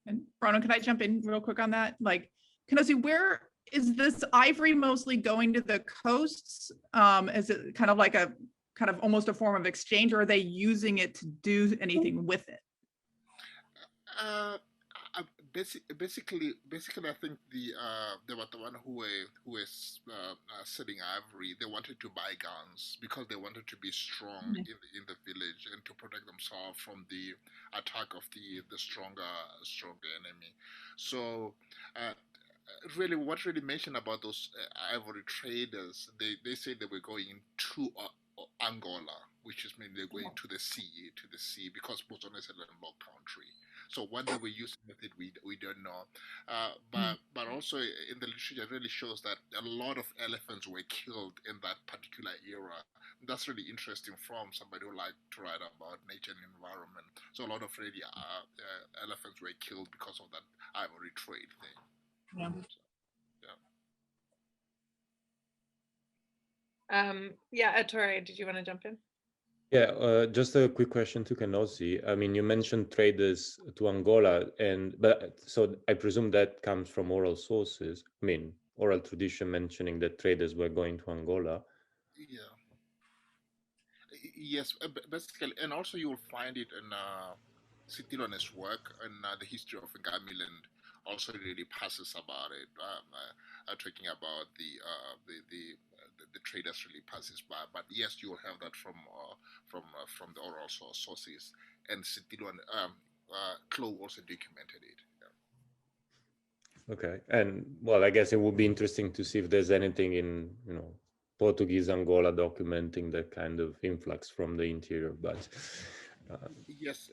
And Bronwen, can I jump in real quick on that? Like, Kenosi, where is this ivory mostly going to the coasts? Is it kind of like a kind of almost a form of exchange, or are they using it to do anything with it? Basically, I think they were the one who were selling ivory. They wanted to buy guns because they wanted to be strong in the village and to protect themselves from the attack of the stronger enemy. So. Really, what really mentioned about those ivory traders, they said they were going to Angola, which is mean they're going to the sea, because Botswana is a landlocked country. So what they were using with it, we don't know. But also in the literature, it really shows that a lot of elephants were killed in that particular era. That's really interesting from somebody who liked to write about nature and environment. So a lot of really elephants were killed because of that ivory trade thing. Yeah, Ettore, did you want to jump in? Yeah, just a quick question to Kenosi. I mean, you mentioned traders to Angola, but so I presume that comes from oral sources. I mean, oral tradition mentioning that traders were going to Angola. Yeah. Yes, basically, and also you'll find it in Sitilon's work and the history of Gamiland also really passes about it, talking about the traders really passes by. But yes, you will have that from the oral sources, and Sitilon Chloe also documented it. Yeah. Okay, and well, I guess it would be interesting to see if there's anything in Portuguese Angola documenting that kind of influx from the interior, but. Yes,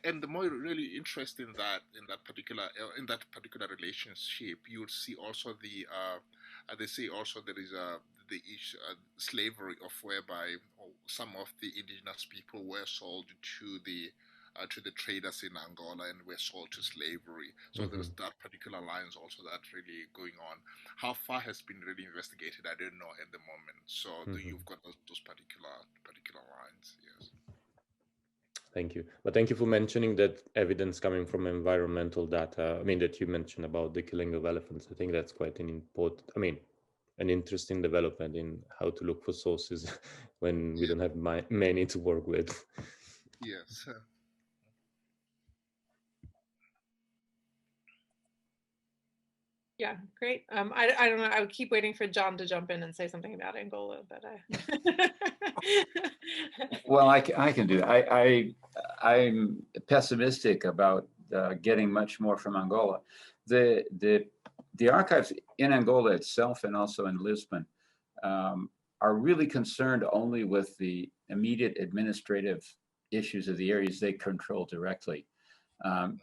and the more really interested in that particular relationship, you will see also they say also there is the slavery of whereby some of the indigenous people were sold to the traders in Angola and were sold to slavery. So there's that particular lines also that really going on. How far has been really investigated, I don't know at the moment. So you've got those particular lines. Yes. Thank you. But thank you for mentioning that evidence coming from environmental data. I mean, that you mentioned about the killing of elephants. I think that's quite an important, an interesting development in how to look for sources when we don't have many to work with. Yes. Yeah, great. I don't know. I would keep waiting for John to jump in and say something about Angola, but Well, I can do that. I'm pessimistic about getting much more from Angola. The archives in Angola itself and also in Lisbon are really concerned only with the immediate administrative issues of the areas they control directly.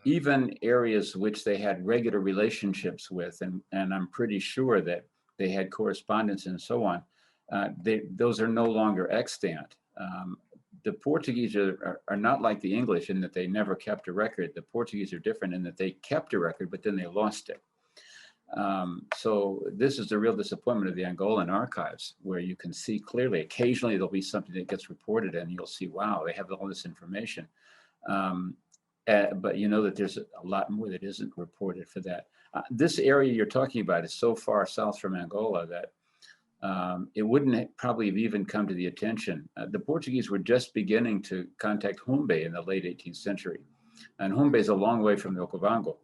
Even areas which they had regular relationships with, and I'm pretty sure that they had correspondence and so on, those are no longer extant. The Portuguese are not like the English in that they never kept a record. The Portuguese are different in that they kept a record, but then they lost it. So this is the real disappointment of the Angolan archives, where you can see clearly, occasionally there'll be something that gets reported and you'll see, wow, they have all this information. But you know that there's a lot more that isn't reported for that. This area you're talking about is so far south from Angola that it wouldn't probably have even come to the attention. The Portuguese were just beginning to contact Humbe in the late 18th century. And Humbe is a long way from the Okavango.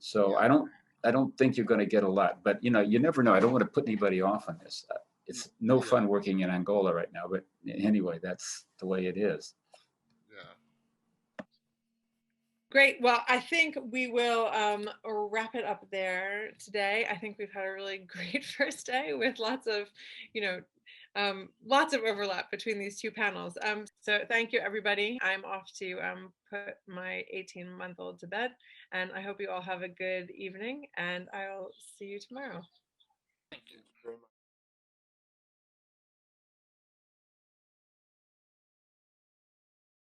So I don't think you're going to get a lot, but you never know. I don't want to put anybody off on this. It's no fun working in Angola right now, but anyway, that's the way it is. Great. Well, I think we will wrap it up there today. I think we've had a really great first day with lots of, lots of overlap between these two panels. So thank you, everybody. I'm off to put my 18-month-old to bed, and I hope you all have a good evening, and I'll see you tomorrow. Thank you very much.